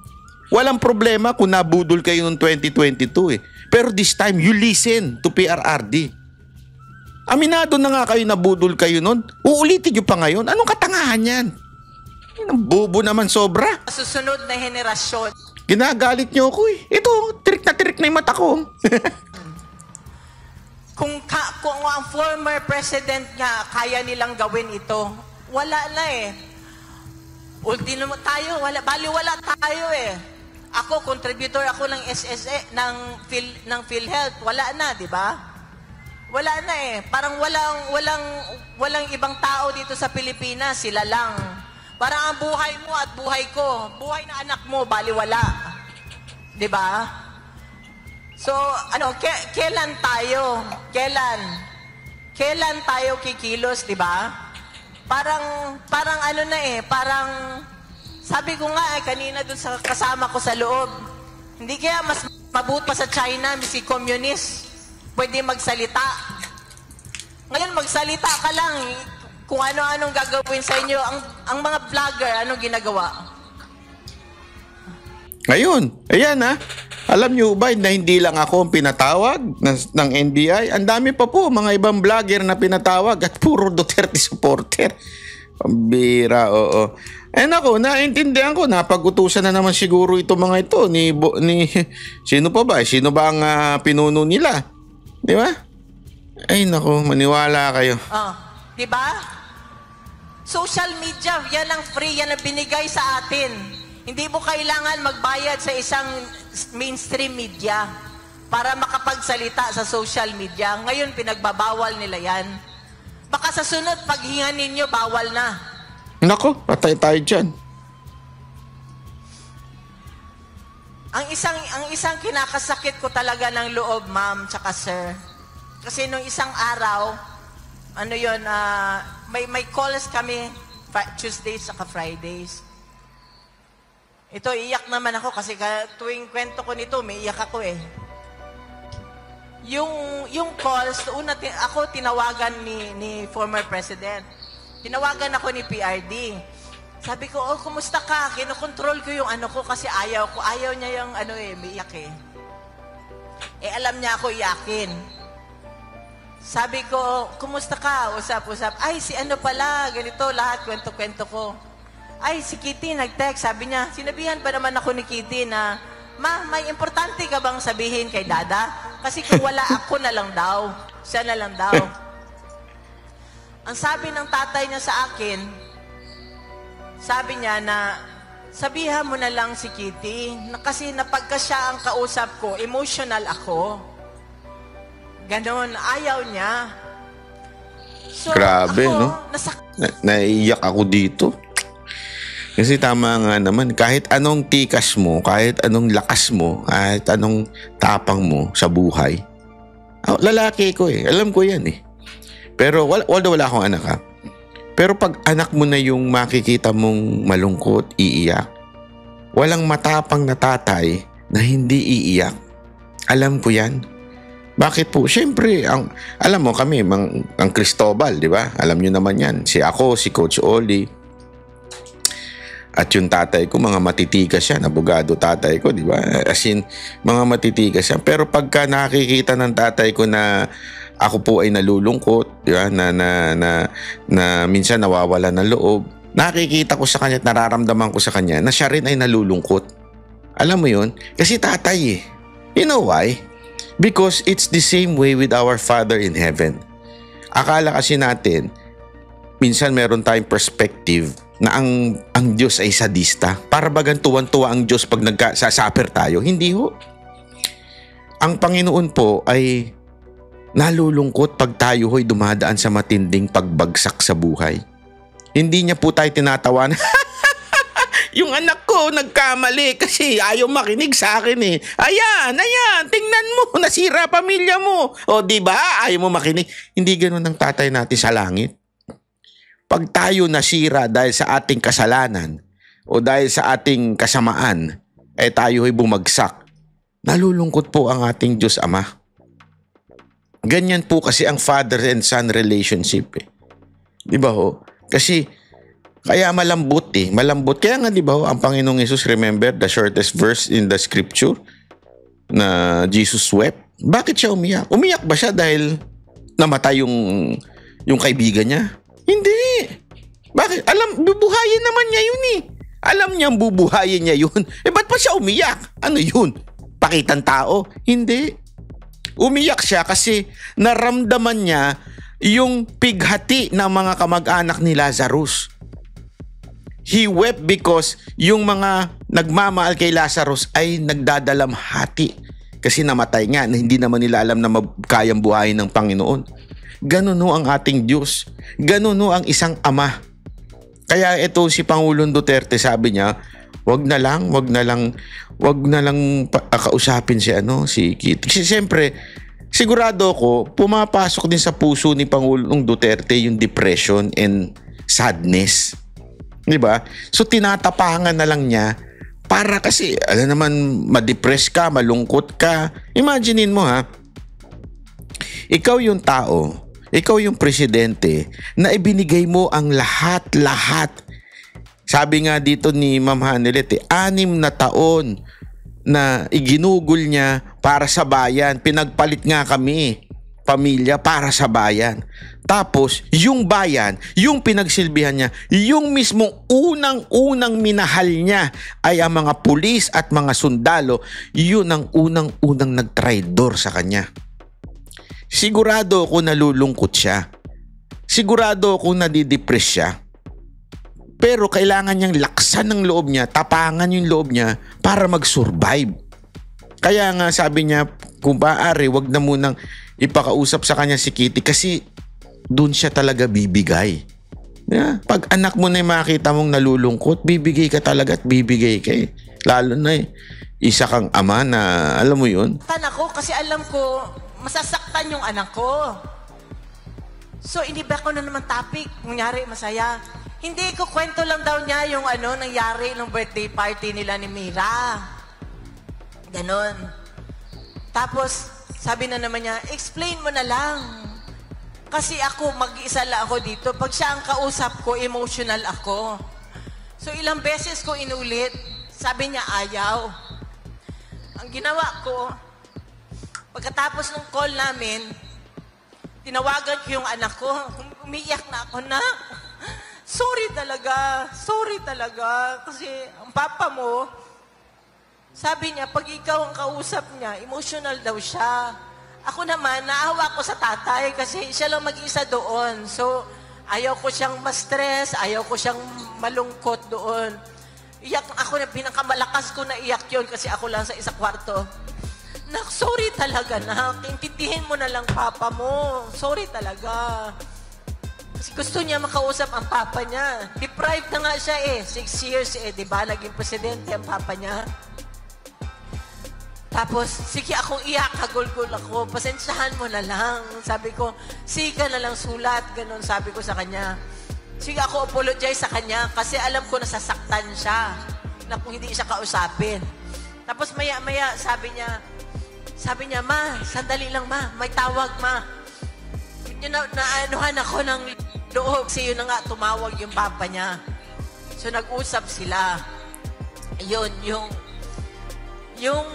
Walang problema kung nabudol kayo noong 2022 eh. Pero this time, you listen to PRRD. Aminado na nga kayo nabudol kayo noon. Uulitin nyo pa ngayon. Anong katangahan yan? Ang bobo naman sobra. Susunod na henerasyon. Ginagalit nyo ako eh. Ito, tirik na yung mata ko. Kung ang former president nga kaya nilang gawin ito, wala na eh. Ultimo tayo, wala tayo eh. Ako, contributor ako ng SSA, ng PhilHealth, wala na, di ba? Wala na eh. Parang walang ibang tao dito sa Pilipinas, sila lang. Parang ang buhay mo at buhay ko, buhay na anak mo, baliwala. Di ba? So, kailan tayo? Kailan tayo kikilos, di ba? Parang parang sabi ko nga kanina dun sa kasama ko sa loob, hindi kaya mas mabuti pa sa China, si communist, pwede magsalita. Ngayon, magsalita ka lang, kung ano-anong gagawin sa inyo, ang mga vlogger, anong ginagawa? Ngayon, ayan ha. Alam nyo ba na hindi lang ako ang pinatawag ng NBI? Ang dami pa po mga ibang vlogger na pinatawag at puro Duterte supporter. Pambira, oo. Ako, naintindihan ko, napag-utusan na naman siguro ito mga ito ni sino pa ba? Sino ba ang pinuno nila? Di ba? Ay nako, maniwala kayo. Di ba? Social media, yan ang free, yan ang binigay sa atin. Hindi mo kailangan magbayad sa isang mainstream media para makapagsalita sa social media. Ngayon, pinagbabawal nila yan. Baka sa sunod, paghinga ninyo, bawal na. Nako, patay tayo dyan. Ang isang kinakasakit ko talaga ng loob, ma'am, tsaka sir. Kasi nung isang araw, ano yun, may calls kami Tuesdays saka Fridays. Ito, iyak naman ako kasi tuwing kwento ko nito, may iyak ako eh. Yung calls, ako tinawagan ni former president. Tinawagan ako ni PRD. Sabi ko, kumusta ka? Kinokontrol ko yung ano ko kasi ayaw niya yung may iyak eh. Alam niya ako iyakin. Sabi ko, kumusta ka? Usap-usap. Ay, si ano pala, ganito, lahat, kwento-kwento ko. Ay, si Kitty nag-text. Sabi niya, sinabihan ba naman ako ni Kitty na, Ma, may importante ka bang sabihin kay Dada? Kasi kung wala ako na lang daw. Siya na lang daw. Ang sabi ng tatay niya sa akin, sabi niya na, sabihan mo na lang si Kitty, na kasi napagka siya ang kausap ko, emotional ako. Ganon, ayaw niya. So, grabe, ako, no? Naiiyak ako dito. Kasi tama nga naman, kahit anong tikas mo, kahit anong lakas mo, kahit anong tapang mo sa buhay, lalaki ko eh, alam ko yan eh. Pero wala akong anak ha. Pero pag anak mo na yung makikita mong malungkot, iiyak, walang matapang na tatay na hindi iiyak. Alam ko yan. Bakit po? Siyempre, alam mo kami, ang Cristobal, di ba? Alam nyo naman yan. Si Coach Oli, at yung tatay ko, mga matitigas yan. Abogado tatay ko, di ba? As in, mga matitigas yan. Pero pagka nakikita ng tatay ko na ako po ay nalulungkot, di ba? Na minsan nawawala ng loob, nakikita ko sa kanya at nararamdaman ko sa kanya na siya rin ay nalulungkot. Alam mo yun? Kasi tatay eh. You know why? Because it's the same way with our Father in Heaven. Akala kasi natin, minsan meron tayong perspective na ang Diyos ay sadista. Para bagang tuwan-tuwa ang Diyos pag nagsasaper tayo. Hindi ho. Ang Panginoon po ay nalulungkot pag tayo ho'y dumadaan sa matinding pagbagsak sa buhay. Hindi niya po tayo tinatawanan. Yung anak ko nagkamali kasi ayaw makinig sa akin eh. Ayan, tingnan mo, nasira pamilya mo. O di ba? Ayaw mo makinig. Hindi ganoon ang tatay natin sa langit. Pag tayo nasira dahil sa ating kasalanan o dahil sa ating kasamaan, tayo ay bumagsak. Nalulungkot po ang ating Diyos Ama. Ganyan po kasi ang father and son relationship eh. Di ba ho? Kasi kaya malambot eh. Malambot. Kaya nga di ba ho, ang Panginoong Hesus, remember the shortest verse in the scripture na Jesus wept? Bakit siya umiyak? Umiyak ba siya dahil namatay yung kaibigan niya? Hindi. Bakit? Bubuhayin naman niya yun eh. Alam niyang bubuhayin niya yun. Ba't pa siya umiyak? Ano yun? Pakitang tao? Hindi. Umiyak siya kasi naramdaman niya yung pighati ng mga kamag-anak ni Lazarus. He wept because yung mga nagmamahal kay Lazarus ay nagdadalamhati kasi namatay nga na hindi naman nila alam na kayang buhayin ng Panginoon. Ganun ho ang ating Diyos. Ganun ho ang isang ama. Kaya ito si Pangulong Duterte, sabi niya, wag na lang kausapin si Kitty. Kasi siyempre, sigurado ko, pumapasok din sa puso ni Pangulong Duterte yung depression and sadness. Di ba? So tinatapangan na lang niya para kasi, alam naman, ma-depress ka, malungkot ka. Imaginein mo ha, ikaw yung tao, ikaw yung presidente na ibinigay mo ang lahat-lahat. Sabi nga dito ni Ma'am Hanelet, 6 na taon na iginugol niya para sa bayan. Pinagpalit nga kami, pamilya, para sa bayan. Tapos, yung bayan, yung pinagsilbihan niya, yung mismong unang-unang minahal niya ay ang mga pulis at mga sundalo, yun ang unang-unang nagtraidor sa kanya. Sigurado ako nalulungkot siya. Sigurado ako nadidepress siya. Pero kailangan niyang laksan ng loob niya, tapangan yung loob niya para mag-survive. Kaya nga sabi niya, kung maaari, wag na munang ipakausap sa kanya si Kitty kasi dun siya talaga bibigay. Yeah. Pag anak mo na yung makita mong nalulungkot, bibigay ka talaga at bibigay ka eh. Lalo na isa kang ama na, alam mo yun? Ako kasi alam ko, masasaktan yung anak ko. So, iniba ko na naman topic. Nangyari, masaya. Hindi ko kwento lang daw niya yung nangyari nung birthday party nila ni Mira. Ganon. Tapos, sabi na naman niya, explain mo na lang. Kasi ako, mag-isa lang ako dito. Pag siya ang kausap ko, emotional ako. So, ilang beses ko inulit. Sabi niya, ayaw. Ang ginawa ko, pagkatapos ng call namin, tinawagan ko yung anak ko. Umiiyak na ako na, sorry talaga. Kasi ang papa mo, sabi niya, pag ikaw ang kausap niya, emotional daw siya. Ako naman, naawa ko sa tatay kasi siya lang mag-isa doon. So, ayaw ko siyang ma-stress, ayaw ko siyang malungkot doon. Iyak ako na, pinakamalakas ko na iyak yun kasi ako lang sa isa kwarto. Nak, sorry talaga, nak. Intindihin mo na lang papa mo. Sorry talaga. Kasi gusto niya makausap ang papa niya. Deprived na nga siya 6 years diba? Naging presidente ang papa niya. Tapos, sige akong iyak, hagulgul ako. Pasensyahan mo na lang. Sabi ko, sige ka na lang sulat. Ganon sabi ko sa kanya. Sige ako apologize sa kanya kasi alam ko nasasaktan siya na kung hindi siya kausapin. Tapos maya-maya sabi niya, ma, sandali lang ma, may tawag ma. Naanuhan ako ng loob. Kasi yun na nga, tumawag yung papa niya. So nag-usap sila. Yun, yung yung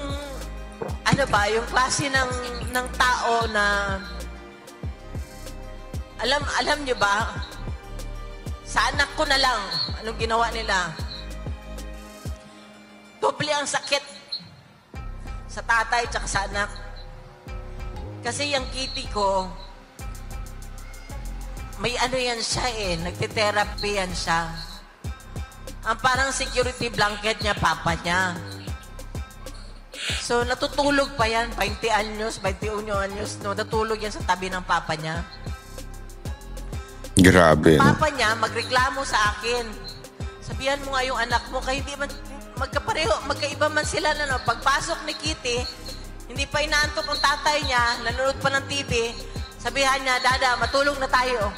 klase ng tao na alam niyo ba, sa anak ko na lang, anong ginawa nila? Doble ang sakit sa tatay at sa anak. Kasi yung kitty ko, may yan siya nagte-therapy yan siya. Ang parang security blanket niya, papa niya. So, natutulog pa yan, 21 anyos, no? Natulog yan sa tabi ng papa niya. Grabe, no? Papa niya, magreklamo sa akin. Sabihan mo nga yung anak mo, kaya hindi man, magkaiba man sila na, no? Pagpasok ni Kitty, hindi pa inaantok ang tatay niya, nanonood pa ng TV, sabihan niya, Dada, matulog na tayo.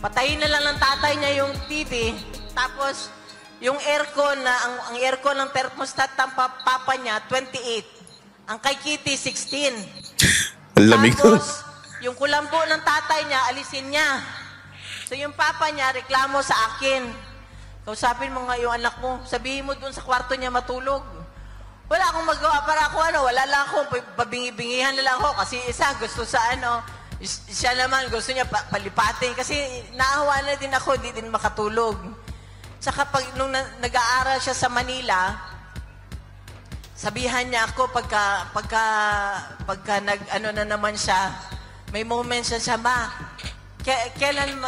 Patayin na lang ng tatay niya yung TV, tapos, yung aircon ang aircon ng thermostat ng papa niya, 28. Ang kay Kitty, 16. Ang lamig. Tapos, yung kulambo ng tatay niya, alisin niya. So, yung papa niya, reklamo sa akin. Kausapin mo nga yung anak mo. Sabihin mo dun sa kwarto niya matulog. Wala akong magawa para ako wala lang ako. Pabingi-bingihan na lang ako. Kasi isa, gusto sa siya naman, gusto niya palipatin. Kasi naawa na din ako, hindi din makatulog. Saka nung nag-aaral siya sa Manila, sabihan niya ako pagka na naman siya, may moment siya, ma, kailan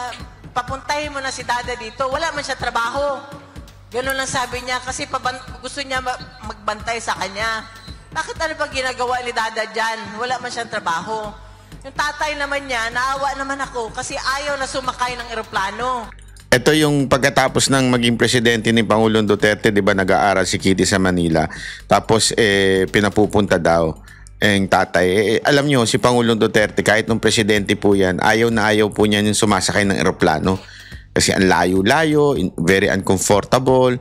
papuntahin mo na si Dada dito? Wala man siya trabaho. Ganun lang sabi niya kasi gusto niya magbantay sa kanya. Bakit ano pa ginagawa ni Dada dyan? Wala man siyang trabaho. Yung tatay naman niya, naawa naman ako kasi ayaw na sumakay ng eroplano. Ito yung pagkatapos ng maging presidente ni Pangulong Duterte, di ba, nag-aaral si Kitty sa Manila. Tapos, pinapupunta daw yung tatay. Alam nyo, si Pangulong Duterte, kahit nung presidente po yan, ayaw na ayaw po niya yung sumasakay ng eroplano. Kasi ang layo-layo, very uncomfortable.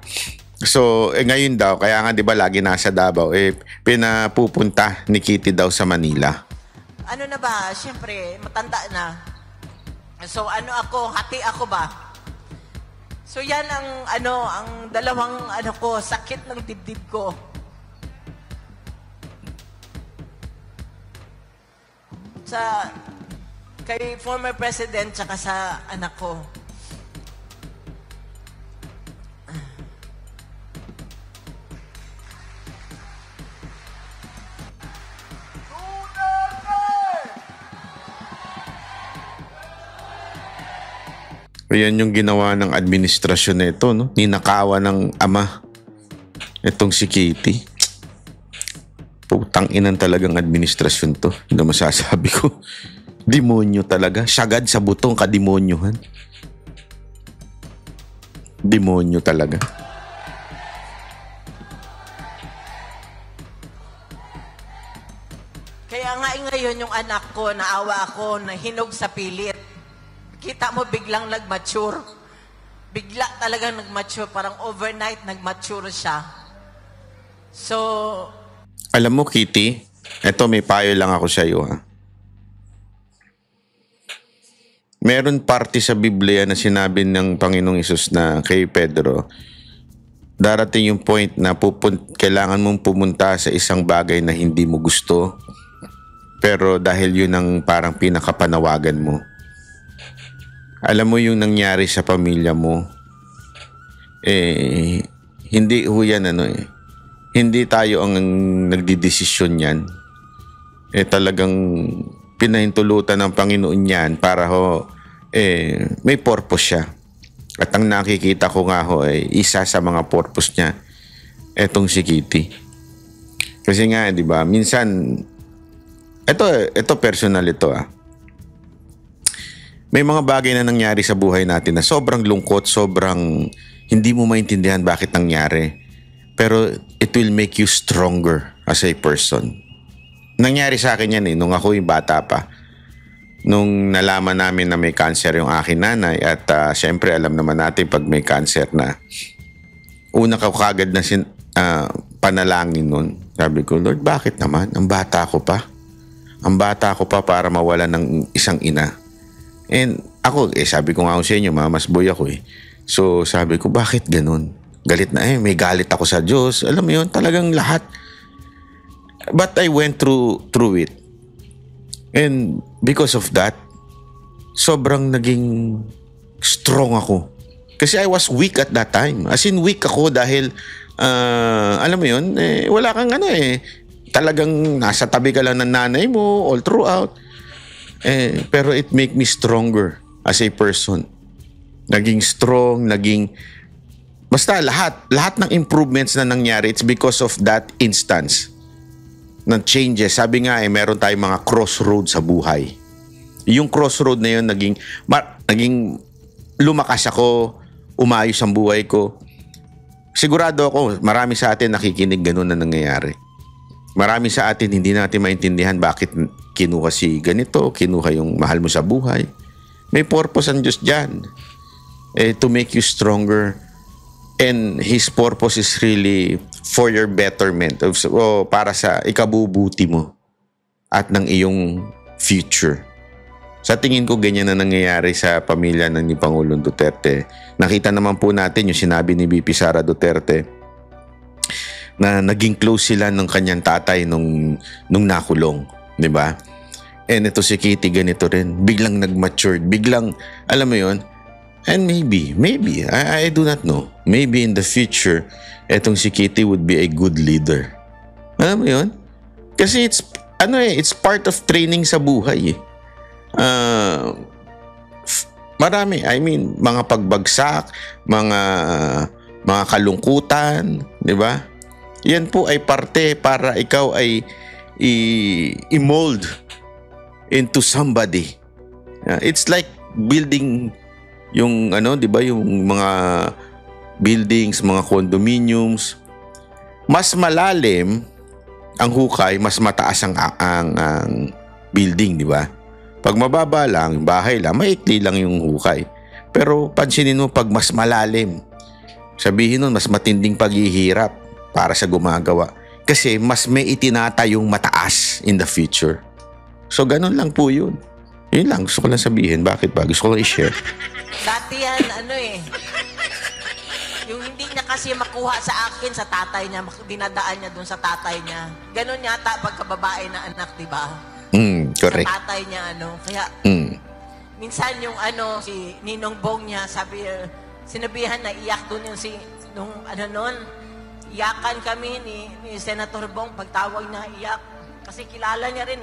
So, ngayon daw, kaya nga, di ba, lagi nasa Davao, pinapupunta ni Kitty daw sa Manila. Ano na ba? Siyempre, matanda na. So, hati ako ba? So yan ang dalawang ko, sakit ng dibdib ko. Kay former president tsaka sa anak ko. Yan yung ginawa ng administrasyon nito, no? Ninakawa ng ama itong si Kitty. Putang inan talagang administrasyon to. Hindi masasabi ko. Demonyo talaga. Sagad sa butong kademonyohan. Demonyo talaga. Kaya nga ngayon yung anak ko, naawa ako, nahinog sa pilit. Kita mo biglang nag-mature. Bigla talagang nag-mature. Parang overnight nag-mature siya. So, Alam mo, Kitty, eto may payo lang ako sa iyo, ha. Meron parte sa Biblia na sinabi ng Panginoong Hesus na kay Pedro, darating yung point na kailangan mong pumunta sa isang bagay na hindi mo gusto, pero dahil yun ang parang pinakapanawagan mo. Alam mo yung nangyari sa pamilya mo, hindi ho yan hindi tayo ang nagdidesisyon yan. Talagang pinahintulutan ng Panginoon yan para may purpose siya. At ang nakikita ko nga isa sa mga purpose niya, etong si Kitty. Kasi nga, di ba, minsan, ito personal ito May mga bagay na nangyari sa buhay natin na sobrang lungkot, sobrang hindi mo maintindihan bakit nangyari. Pero it will make you stronger as a person. Nangyari sa akin yan nung ako yung bata pa. Nung nalaman namin na may cancer yung aking nanay at syempre alam naman natin pag may cancer na una ka kagad na panalangin nun. Sabi ko, Lord, bakit naman? Ang bata ko pa. Ang bata ko pa para mawala ng isang ina. And ako, sabi ko nga sa inyo, mamas boy ako So sabi ko, bakit ganun? Galit na may galit ako sa Diyos. Alam mo yun, talagang lahat. But I went through it. And because of that, sobrang naging strong ako. Kasi I was weak at that time. As in weak ako dahil, alam mo yun, wala kang talagang nasa tabi ka lang ng nanay mo all throughout. Pero it make me stronger as a person. Naging strong, basta lahat ng improvements na nangyari, it's because of that instance ng changes. Sabi nga meron tayong mga crossroad sa buhay. Yung crossroad na yun, naging lumakas ako, umayos ang buhay ko. Sigurado ako, marami sa atin nakikinig ganun na nangyayari. Marami sa atin hindi natin maintindihan bakit kinuha si ganito, kinuha yung mahal mo sa buhay. May purpose ang Diyos dyan. To make you stronger. And His purpose is really for your betterment, para sa ikabubuti mo at ng iyong future. Sa tingin ko, ganyan na nangyayari sa pamilya ng ni Pangulong Duterte. Nakita naman po natin yung sinabi ni VP Sara Duterte na naging close sila ng kanyang tatay nung nakulong, di ba? And ito si Kitty, ganito rin. Biglang nag-matured, biglang, alam mo yun. And maybe, I do not know. Maybe in the future, etong si Kitty would be a good leader. Alam mo yun? Kasi it's part of training sa buhay marami. I mean, mga pagbagsak, mga kalungkutan, di ba? Yan po ay parte para ikaw ay i-mold into somebody. It's like building yung di ba, yung mga buildings, mga condominiums. Mas malalim ang hukay, mas mataas ang building, di ba? Pag mababa lang, bahay lang, maikli lang yung hukay. Pero pansinin mo, pag mas malalim, sabihin nun, mas matinding paghihirap para sa gumagawa. Kasi mas may itinatayong mataas in the future. So, ganun lang po yun. Yun lang, gusto ko lang sabihin. Bakit ba? Gusto ko lang i-share. Dati yan, yung hindi niya kasi makuha sa akin, sa tatay niya, dinadaan niya dun sa tatay niya. Ganon yata pagkababae na anak, di ba? Correct. Sa tatay niya, Kaya, minsan yung si Ninong Bong niya, sinabihan na iyak dun yung iyakan kami ni Senator Bong, pagtawag na iyak. Kasi kilala niya rin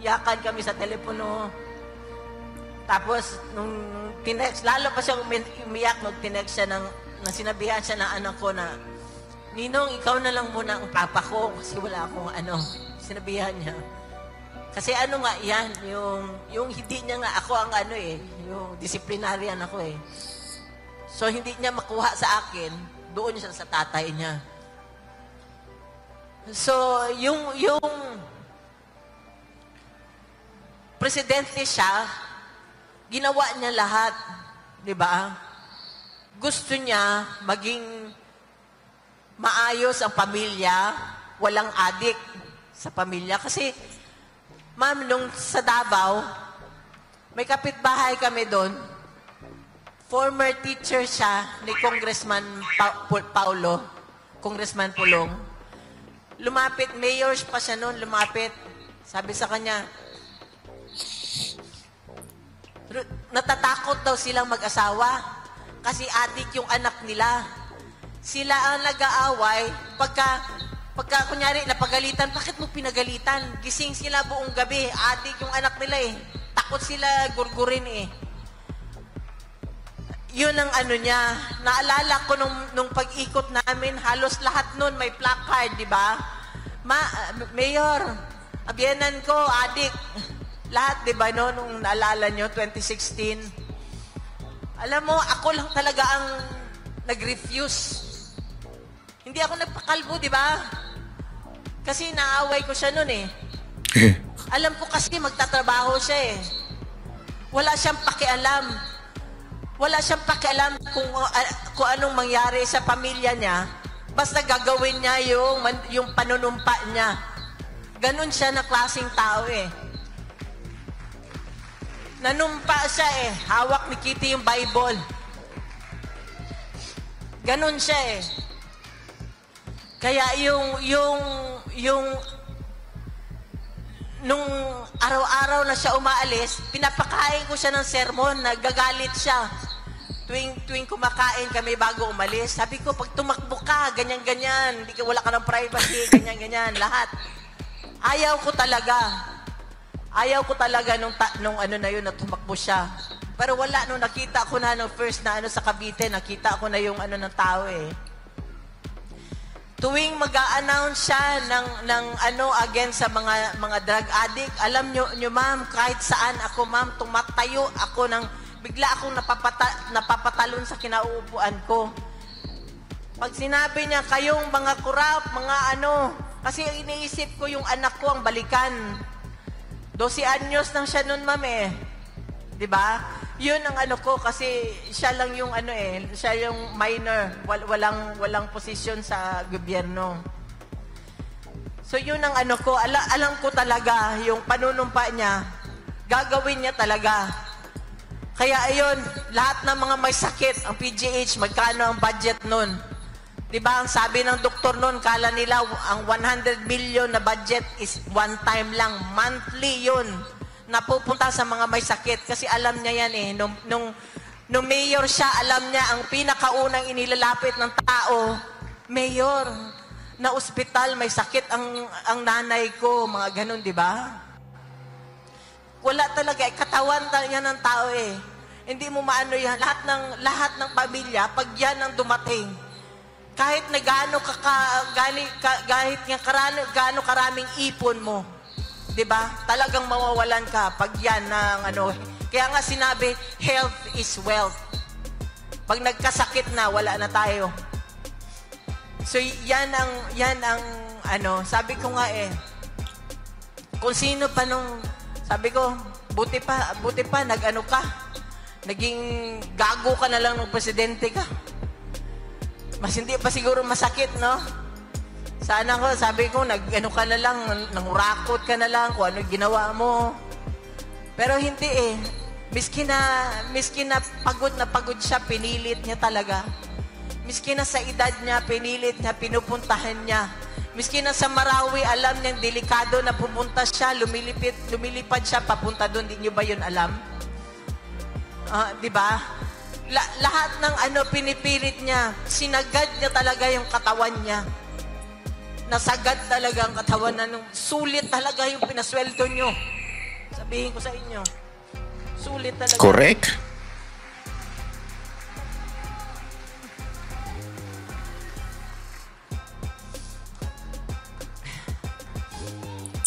Iyakan kami sa telepono. Tapos, nung tinext, lalo pa siya umiyak nung tinext siya sinabihan siya ng anak ko na, Ninong, ikaw na lang muna ang papa ko kasi wala akong sinabihan niya. Kasi ano nga yan, yung hindi niya nga ako ang ano eh, yung disciplinarian ako eh. So hindi niya makuha sa akin, doon siya sa tatay niya. So yung presidente siya, ginawa niya lahat, 'di ba? Gusto niya maging maayos ang pamilya, walang adik sa pamilya kasi ma'am, nung sa Davao, may kapitbahay kami doon. Former teacher siya ni Congressman Paulo, Congressman Pulong. Lumapit, mayor pa siya noon, lumapit. Sabi sa kanya, natatakot daw silang mag-asawa kasi adik yung anak nila. Sila ang nag-aaway pagka kunyari napagalitan, bakit mo pinagalitan? Gising sila buong gabi, adik yung anak nila eh. Takot sila gurgurin eh. Yun ang ano niya. Naalala ko nung pag-ikot namin, halos lahat nun may placard, di ba? Mayor, abyanan ko, adik. Lahat, di ba, no? Nung naalala nyo, 2016. Alam mo, ako lang talaga ang nag-refuse. Hindi ako nagpakalbo, di ba? Kasi naaway ko siya nun eh. Alam ko kasi magtatrabaho siya eh. Wala siyang pakialam. Wala siyang pakialam kung anong mangyari sa pamilya niya. Basta gagawin niya yung panunumpa niya. Ganon siya na klaseng tao eh. Nanumpa siya eh. Hawak ni Kitty yung Bible. Ganon siya eh. Kaya nung araw-araw na siya umaalis, pinapakain ko siya ng sermon, nagagalit siya. Tuwing kumakain kami bago umalis, sabi ko, pag tumakbo ka, ganyan-ganyan, wala ka ng privacy, ganyan-ganyan, lahat. Ayaw ko talaga nung ano na yun, na tumakbo siya. Pero wala, nung nakita ko na, nung first na ano sa Cavite, nakita ko na yung ano ng tao eh. Tuwing mag-a-announce siya ng ano against sa mga drug addict, alam nyo ma'am, kahit saan ako ma'am, tumatayo ako bigla akong napapatalon sa kinauupuan ko. Pag sinabi niya, kayong mga kurap, mga ano, kasi iniisip ko yung anak ko ang balikan. 12 anyos nang siya nun ma'am eh. Diba? Yun ang ano ko kasi siya lang yung ano eh, siya yung minor, walang posisyon sa gobyerno. So yun ang ano ko, alam ko talaga yung panunumpa niya, gagawin niya talaga. Kaya ayun, lahat ng mga may sakit, ang PGH, magkano ang budget nun? Diba, ang sabi ng doktor nun, kala nila ang 100 million na budget is one time lang, monthly yun. Napupunta sa mga may sakit kasi alam niya yan eh. Nung mayor siya, alam niya ang pinakaunang inilalapit ng tao, mayor, na ospital, may sakit ang nanay ko, mga ganun, di ba? Wala talaga, katawan yan ng tao eh. Hindi mo maano yan. Lahat ng pamilya, pag yan ang dumating, kahit na gaano karaming ipon mo, diba? Talagang mawawalan ka pag yan ng ano. Kaya nga sinabi, health is wealth. Pag nagkasakit na, wala na tayo. So yan ang ano, sabi ko nga eh, kung sino pa sabi ko, buti pa nag-ano ka, naging gago ka na lang ng presidente ka. Mas hindi pa siguro masakit, no? Sana ko, sabi ko, nag-ano ka na lang, nangurakot ka na lang kung ano ginawa mo. Pero hindi eh. Miskin na pagod siya, pinilit niya talaga. Miskin na sa edad niya, pinilit niya, pinupuntahan niya. Miskin na sa Marawi, alam niyang delikado na pupunta siya, lumilipad siya, papunta doon. Di niyo ba yun alam? Di ba? Lahat ng ano pinipilit niya, sinagad niya talaga yung katawan niya. Nasagad talaga ang katawan na sulit talaga yung pinasweldo nyo. Sabihin ko sa inyo, sulit talaga. Correct.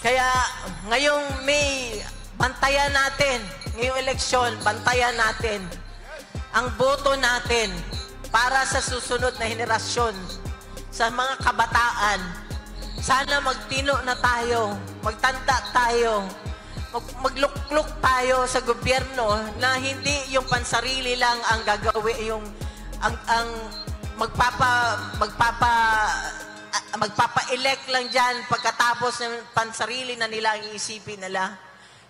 Kaya ngayong May, bantayan natin. Ngayong eleksyon, bantayan natin ang boto natin para sa susunod na henerasyon, sa mga kabataan. Sana magtino na tayo, magtanda tayo, maglukluk tayo sa gobyerno na hindi yung pansarili lang ang gagawin, yung ang magpapa-elect lang dyan pagkatapos ng pansarili na nila ang iisipin nila.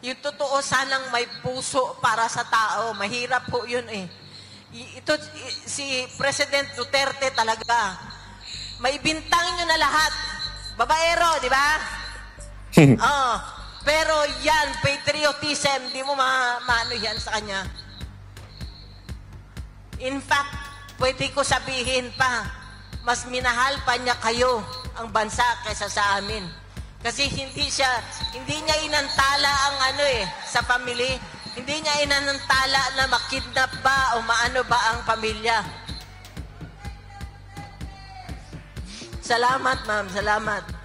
Yung totoo, sanang may puso para sa tao. Mahirap po yun eh. Si President Duterte talaga, may bintang nyo na lahat. Babaero, di ba? Pero yan, patriotism, di mo maano yan sa kanya. In fact, pwede ko sabihin pa, mas minahal pa niya kayo, ang bansa, kaysa sa amin. Kasi hindi niya inantala ang sa family. Hindi niya inantala na makidnap ba o maano ba ang pamilya. Salamat, ma'am. Salamat.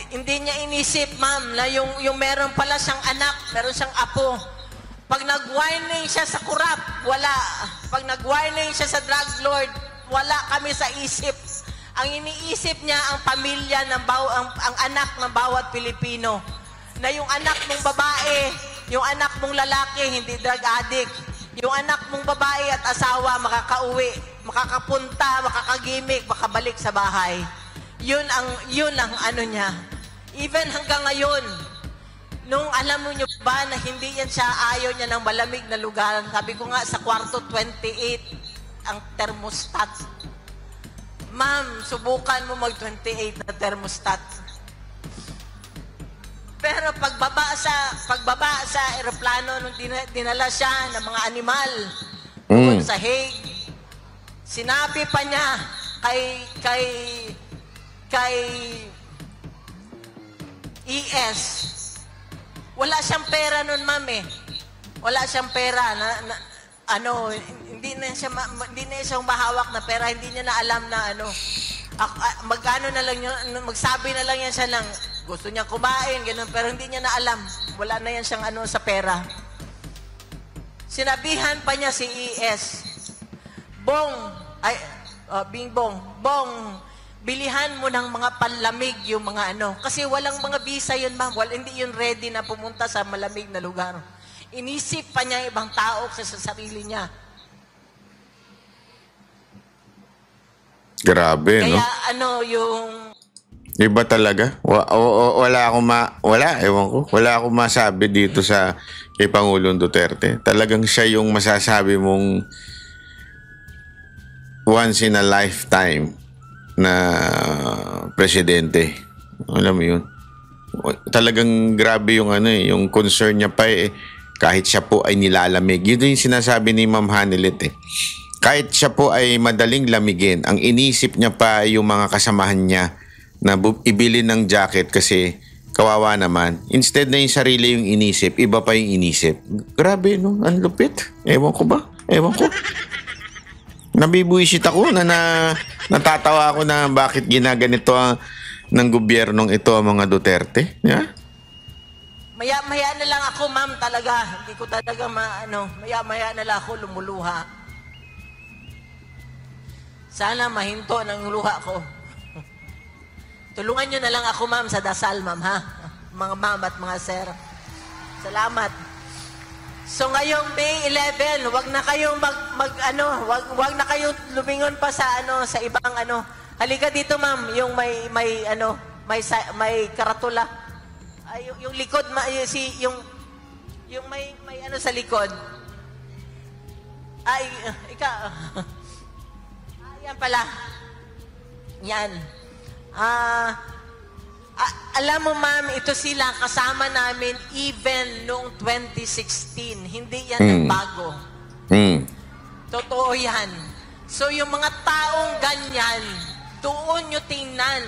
Hindi niya inisip, ma'am, na yung meron pala siyang anak, meron siyang apo. Pag nag-whining siya sa kurap, wala. Pag nag-whining siya sa drug lord, wala kami sa isip. Ang iniisip niya ang pamilya ang anak ng bawat Pilipino. Na yung anak mong babae, yung anak mong lalaki, hindi drug addict. Yung anak mong babae at asawa makakauwi, makakapunta, makakagimik, makabalik sa bahay. Yun ang ano niya. Even hanggang ngayon, nung alam mo nyo ba na hindi yan siya, ayaw niya ng malamig na lugar. Sabi ko nga, sa kwarto 28 ang thermostat. Ma'am, subukan mo mag-28 na thermostat. Pero pagbaba sa eroplano, nung dinala siya ng mga animal, sa Hague, sinabi pa niya kay ES, wala siyang pera nun, ma'am eh. Wala siyang pera hindi na siya mahawak na pera, hindi niya na alam na magkano na lang magsabi na lang yan siya ng gusto niya kumain, ganun, pero hindi niya na alam. Wala na yan siyang sa pera. Sinabihan pa niya si ES, Bong, bilihan mo ng mga panlamig yung mga kasi walang mga visa yun, ma'am. Hindi yun ready na pumunta sa malamig na lugar. Inisip pa niya ibang tao sa sarili niya. Grabe, Kaya no? yung... Iba talaga. Wala akong masabi dito kay Pangulong Duterte. Talagang siya yung masasabi mong once in a lifetime na presidente. Alam mo yun? Talagang grabe yung yung concern niya pa kahit siya po ay nilalamig. Yun yung sinasabi ni Ma'am Hanelet Kahit siya po ay madaling lamigin, ang inisip niya pa yung mga kasamahan niya na ibili ng jacket kasi kawawa naman. Instead na yung sarili yung inisip, iba pa yung inisip. Grabe, no? Ang lupit. Ewan ko ba? Ewan ko. Nabibuisit ako natatawa ako na bakit ginaganito ng gobyernong ito ang mga Duterte. Yeah? Maya-maya na lang ako, ma'am, talaga. Hindi ko talaga maya-maya na lang ako lumuluha. Sana mahinto ng luha ko. Tulungan nyo na lang ako, ma'am, sa dasal, ma'am, ha? Mga ma'am at mga sir. Salamat. So ngayong May 11, wag na kayong wag na kayong lumingon pa sa sa ibang Halika dito, ma'am, yung may karatula. Ay, yung likod yung may sa likod. Ay, yan pala. Yan. Alam mo, ma'am, ito sila kasama namin even noong 2016. Hindi yan nagbago. Totoo yan. So, yung mga taong ganyan, doon nyo tingnan.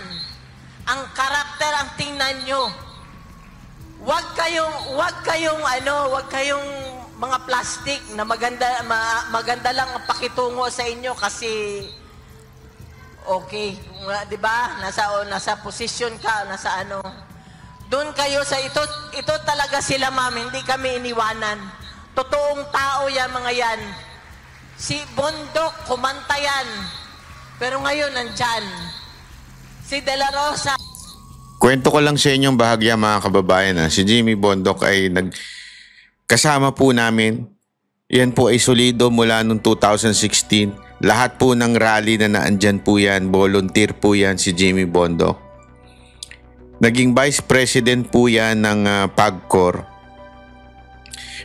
Ang karakter ang tingnan nyo. wag kayong mga plastic na maganda lang ang pakitungo sa inyo kasi okay, 'di ba? Nasa posisyon ka, nasa ano. Doon kayo sa ito talaga sila, ma'am, hindi kami iniwanan. Totoong tao yan, mga yan. Si Bondok, kumanta yan. Pero ngayon, nandyan. Si De La Rosa. Kwento ko lang sa inyong bahagya, mga kababayan. Si Jimmy Bondok ay kasama po namin. Yan po ay solido mula noong 2016. Lahat po ng rally na naandyan po yan, volunteer po yan si Jimmy Bondok. Naging vice president po yan ng PAGCOR.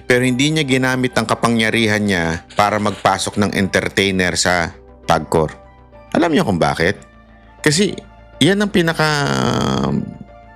Pero hindi niya ginamit ang kapangyarihan niya para magpasok ng entertainer sa PAGCOR. Alam niyo kung bakit? Kasi yan ang pinaka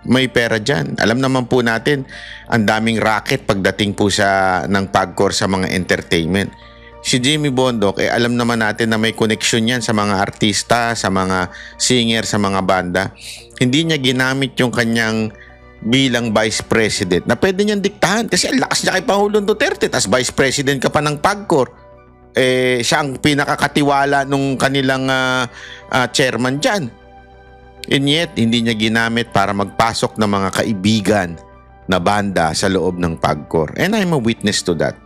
may pera dyan. Alam naman po natin, ang daming racket pagdating po ng PAGCOR sa mga entertainment. Si Jimmy Bondok, alam naman natin na may connection yan sa mga artista, sa mga singer, sa mga banda. Hindi niya ginamit yung kanyang bilang vice president na pwede niyang diktahan kasi ang lakas niya kay Pangulong Duterte tas vice president ka pa ng PAGCOR. Siya ang pinakakatiwala nung kanilang chairman dyan. And yet, hindi niya ginamit para magpasok ng mga kaibigan na banda sa loob ng PAGCOR. And I'm a witness to that.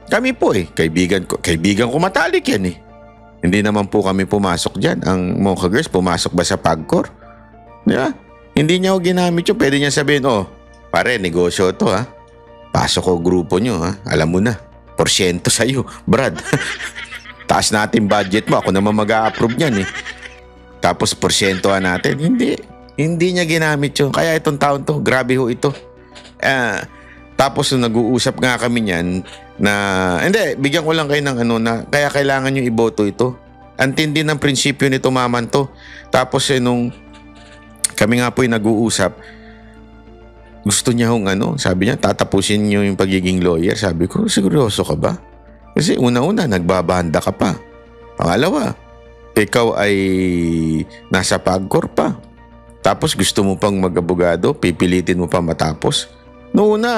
Kami po kaibigan ko matalik yan Hindi naman po kami pumasok dyan. Ang Mocha Girls, pumasok ba sa PAGCOR? Diba? Hindi niya ako ginamit yun. Pwede niya sabihin, pare, negosyo to Pasok ko grupo nyo Alam mo na, porsyento sa'yo, Brad. Taas natin budget mo. Ako naman mag-a-approve niyan Tapos porsyentohan natin. Hindi niya ginamit yun. Kaya itong taon to, grabe ho ito. Tapos nung nag-uusap nga kami niyan na, hindi, bigyan ko lang kayo ng na kaya kailangan nyo iboto ito. Antindi ng prinsipyo nito, maman to. Tapos nung kami nga po yung nag-uusap, gusto niya sabi niya, tatapusin niyo yung pagiging lawyer. Sabi ko, seryoso ka ba? Kasi una-una, nagbabanda ka pa. Pangalawa, ikaw ay nasa PAGCOR pa. Tapos gusto mo pang mag-abogado, pipilitin mo pa matapos. Noong una,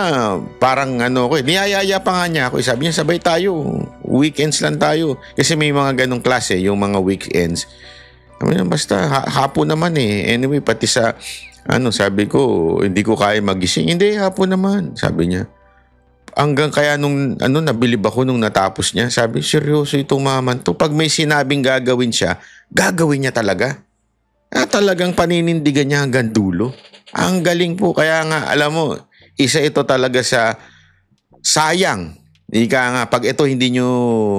parang niyayaya pa nga niya ako. Sabi niya, sabay tayo. Weekends lang tayo. Kasi may mga ganong klase, yung mga weekends. Sabi niya, basta hapon naman Anyway, pati sa, sabi ko, hindi ko kaya magising. Hindi, hapon naman, sabi niya. Hanggang kaya nung, nabilib ako nung natapos niya. Sabi, seryoso itong maman to. Pag may sinabing gagawin siya, gagawin niya talaga. Talagang paninindigan niya hanggang dulo. Ang galing po. Kaya nga, alam mo, isa ito talaga sa sayang. Ika nga, pag ito hindi nyo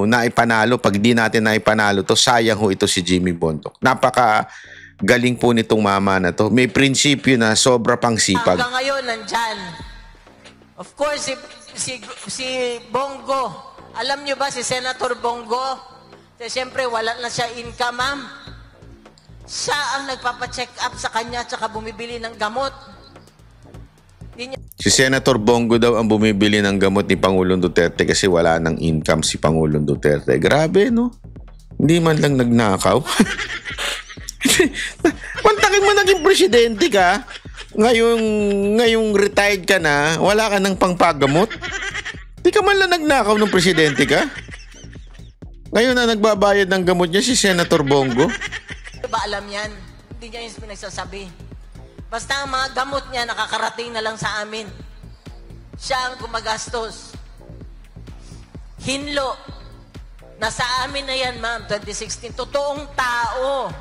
naipanalo, pag di natin naipanalo to, sayang ho ito si Jimmy Bondok. Napaka galing po nitong mama na to. May prinsipyo na sobra pang sipag. Hanggang ngayon, nandyan. Of course, si Bongo, alam nyo ba si Senator Bongo? Siyempre, wala na siya income, ma'am. Siya ang nagpapacheck up sa kanya at saka bumibili ng gamot. Si Senator Bongo daw ang bumibili ng gamot ni Pangulong Duterte kasi wala nang income si Pangulong Duterte. Grabe, no? Hindi man lang nagnakaw. Pantakin mo naging presidente ka, ngayong retired ka na, wala ka nang pangpagamot. Di ka man lang nagnakaw ng presidente ka. Ngayon na nagbabayad ng gamot niya si Senator Bongo. Ba alam yan? Hindi niya yung pinagsasabi. Basta ang mga gamot niya nakakarating na lang sa amin. Siya ang gumagastos. Hinlo. Nasa amin na yan, ma'am, 2016. Totoong tao.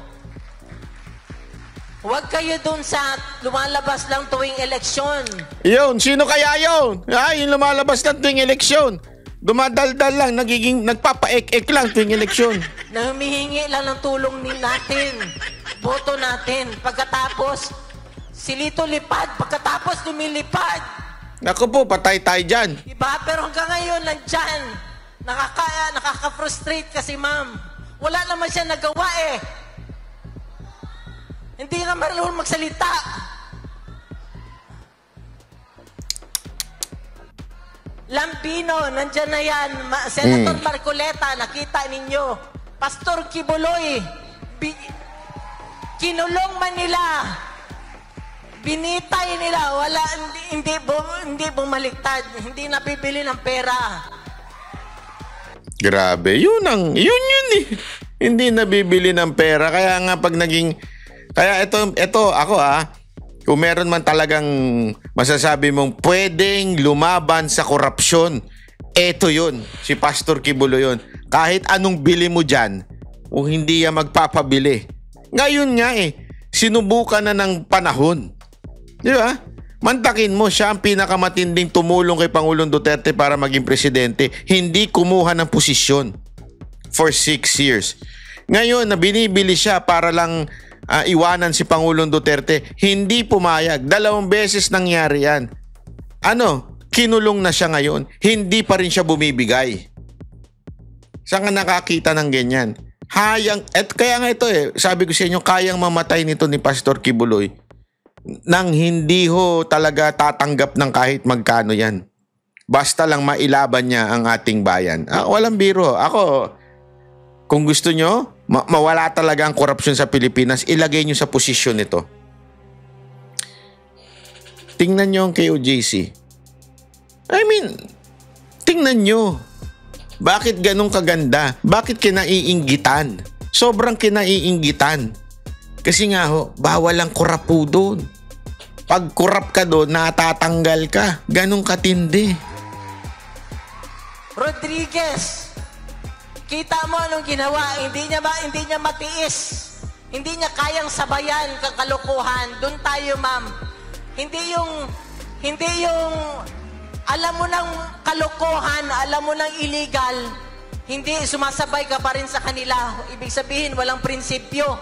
Huwag kayo dun sa lumalabas lang tuwing eleksyon. Yun, sino kaya yun? Yung lumalabas lang tuwing eleksyon. Dumadaldal lang, nagpapaek-ek lang tuwing eleksyon. Na humihingi lang ng tulong natin. Boto natin. Pagkatapos, silito lipad. Pagkatapos, lumilipad. Naku po, patay tayo dyan. Diba? Pero hanggang ngayon, nandyan. Nakaka-frustrate kasi, ma'am. Wala naman siya nagawa Hindi nga marunong magsalita. Lampino, nandyan na yan. Senator Marcoleta, nakita ninyo. Pastor Kibuloy, kinulong man nila. Binitay nila, wala, hindi bumaliktad, hindi nabibili ng pera. Grabe, yun eh. Hindi nabibili ng pera. Kaya nga pag naging, kaya ito ako kung meron man talagang masasabi mong pwedeng lumaban sa korupsyon, eto yun, si Pastor Kibuloy yun. Kahit anong bili mo dyan, o hindi yan magpapabili. Ngayon nga sinubukan na ng panahon. Di ba? Mantakin mo, siya ang pinakamatinding tumulong kay Pangulong Duterte para maging presidente. Hindi kumuha ng posisyon for 6 years. Ngayon, na binibili siya para lang iwanan si Pangulong Duterte, hindi pumayag. 2 beses nangyari yan. Kinulong na siya ngayon, hindi pa rin siya bumibigay. Saan ka nakakita ng ganyan? Kaya nga ito sabi ko sa inyo, kayang mamatay nito ni Pastor Kibuloy nang hindi talaga tatanggap ng kahit magkano yan. Basta lang mailaban niya ang ating bayan. Walang biro. Ako, kung gusto nyo, mawala talaga ang korupsyon sa Pilipinas, ilagay nyo sa posisyon nito. Tingnan nyo ang KOJC. Tingnan nyo. Bakit ganun kaganda? Bakit kinaiinggitan? Sobrang kinaiinggitan. Kasi nga bawal ang kurapo doon. Pag kurap ka doon, natatanggal ka. Ganun katindi. Rodriguez, kita mo anong ginawa? Hindi niya matiis. Hindi niya kayang sabayan kang kalokohan. Doon tayo, ma'am. Hindi yung alam mo ng kalokohan, alam mo ng illegal, hindi sumasabay ka pa rin sa kanila. Ibig sabihin, walang prinsipyo.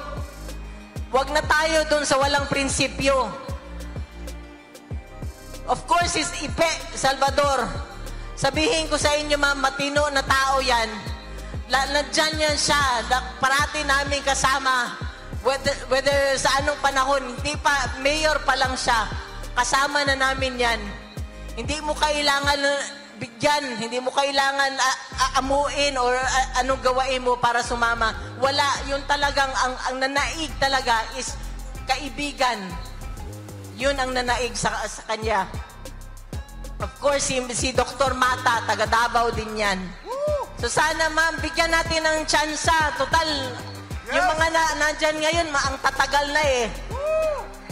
Huwag na tayo doon sa walang prinsipyo. Of course, is Ipe Salvador. Sabihin ko sa inyo, ma'am, matino na tao yan. Nandyan yan siya. Parati namin kasama. Whether sa anong panahon, hindi pa, mayor pa lang siya. Kasama na namin yan. Hindi mo kailangan bigyan, hindi mo kailangan amuin or anong gawain mo para sumama. Wala, yun talagang, ang nanaig talaga is kaibigan. Yun ang nanaig sa kanya. Of course, si Dr. Mata, taga Davao din yan. So sana ma'am, bigyan natin ng tsansa. Total, yung mga nandyan ngayon, ang tatagal na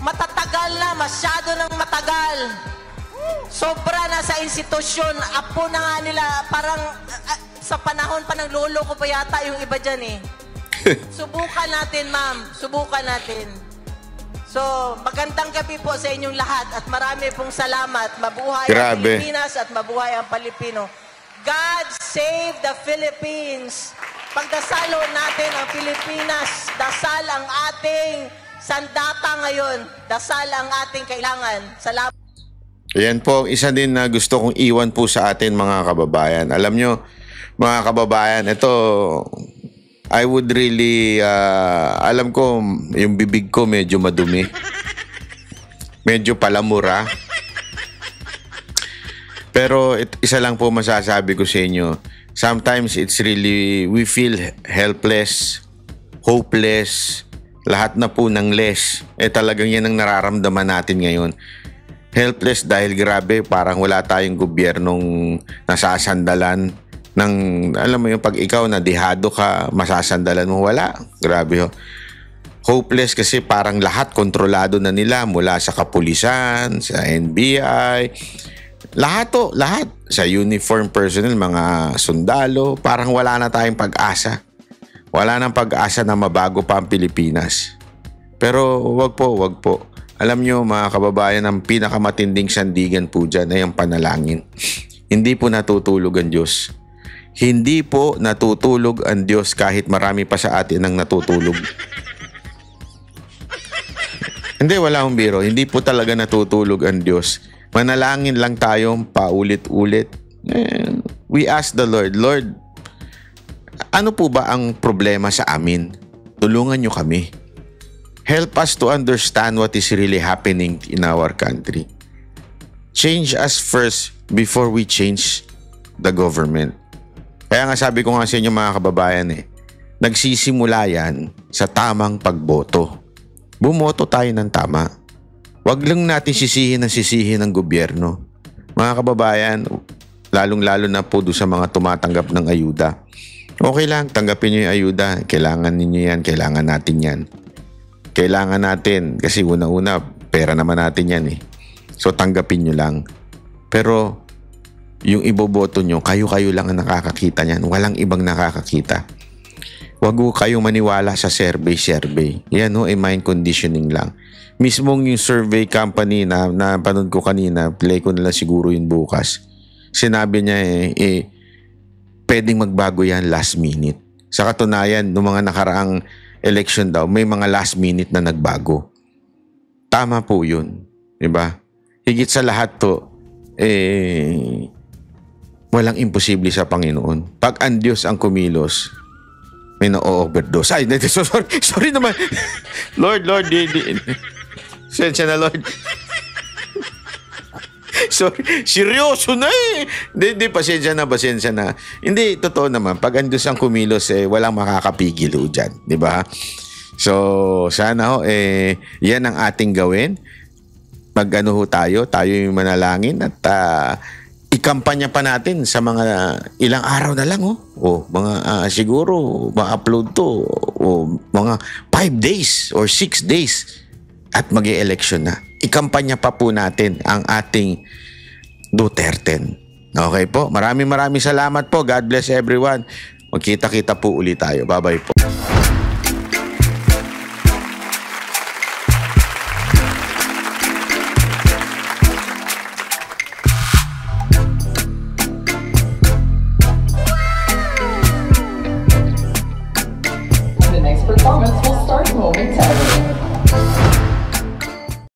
Matatagal na, masyado nang matagal. Sobra na sa institusyon. Apo na nga nila, parang sa panahon pa ng lolo ko pa yata yung iba dyan Subukan natin, ma'am. Subukan natin. So, magandang gabi po sa inyong lahat at marami pong salamat. Mabuhay ang Pilipinas at mabuhay ang Pilipino. God save the Philippines. Pagdasalo natin ang Pilipinas. Dasal ang ating sandata ngayon. Dasal ang ating kailangan. Salamat. Yan po, isa din na gusto kong iwan po sa atin mga kababayan. Alam nyo, mga kababayan, ito, I would really, alam ko, yung bibig ko medyo madumi. Medyo palamura. Pero isa lang po masasabi ko sa inyo, sometimes it's really, we feel helpless, hopeless, lahat na po ng less. Talagang yan ang nararamdaman natin ngayon. Helpless dahil grabe, parang wala tayong gobyernong nasasandalan ng, alam mo yung pag ikaw nadihado ka, masasandalan mo, wala. Grabe Hopeless kasi parang lahat kontrolado na nila mula sa kapulisan, sa NBI, lahat. Sa uniform personnel, mga sundalo, parang wala na tayong pag-asa. Wala nang pag-asa na mabago pa ang Pilipinas. Pero wag po. Alam nyo mga kababayan, ang pinakamatinding sandigan po dyan ay ang panalangin. Hindi po natutulog ang Diyos. Hindi po natutulog ang Diyos kahit marami pa sa atin ang natutulog. Hindi, wala akong biro. Hindi po talaga natutulog ang Diyos. Manalangin lang tayo paulit-ulit. We ask the Lord, Lord, ano po ba ang problema sa amin? Tulungan nyo kami. Help us to understand what is really happening in our country. Change us first before we change the government. Kaya nga sabi ko nga sa inyo mga kababayan nagsisimula yan sa tamang pagboto. Bumoto tayo ng tama. Wag lang natin sisihin ng gobyerno. Mga kababayan, lalong-lalo na po doon sa mga tumatanggap ng ayuda. Okay lang, tanggapin nyo yung ayuda. Kailangan ninyo yan, kailangan natin yan. Kailangan natin, kasi una-una, pera naman natin yan eh. So tanggapin nyo lang. Pero yung iboboto nyo, kayo-kayo lang ang nakakakita niyan. Walang ibang nakakakita. Huwag ko kayong maniwala sa survey. Yan mind conditioning lang. Mismong yung survey company na napanood ko kanina, play ko na lang siguro yung bukas. Sinabi niya pwedeng magbago yan last minute. Sa katunayan, noong mga nakaraang election daw, may mga last minute na nagbago. Tama po yun. Diba? Higit sa lahat to, walang imposible sa Panginoon. Pag ang Diyos ang kumilos, may na-overdose. Ay, sorry naman. Lord, sensya na, Lord. Sorry, seryoso na eh. Hindi, pasensya na. Hindi, totoo naman. Pag ang Diyos ang kumilos, walang makakapigil dyan. Di ba? So, sana yan ang ating gawin. Mag-ano tayo yung manalangin at ikampanya pa natin sa mga ilang araw na lang mga siguro ma-upload to mga 5 days or 6 days at mag-e-election na. Ikampanya pa po natin ang ating Duterte. Okay po? Maraming salamat po. God bless everyone. Magkita-kita po ulit tayo. Bye-bye po.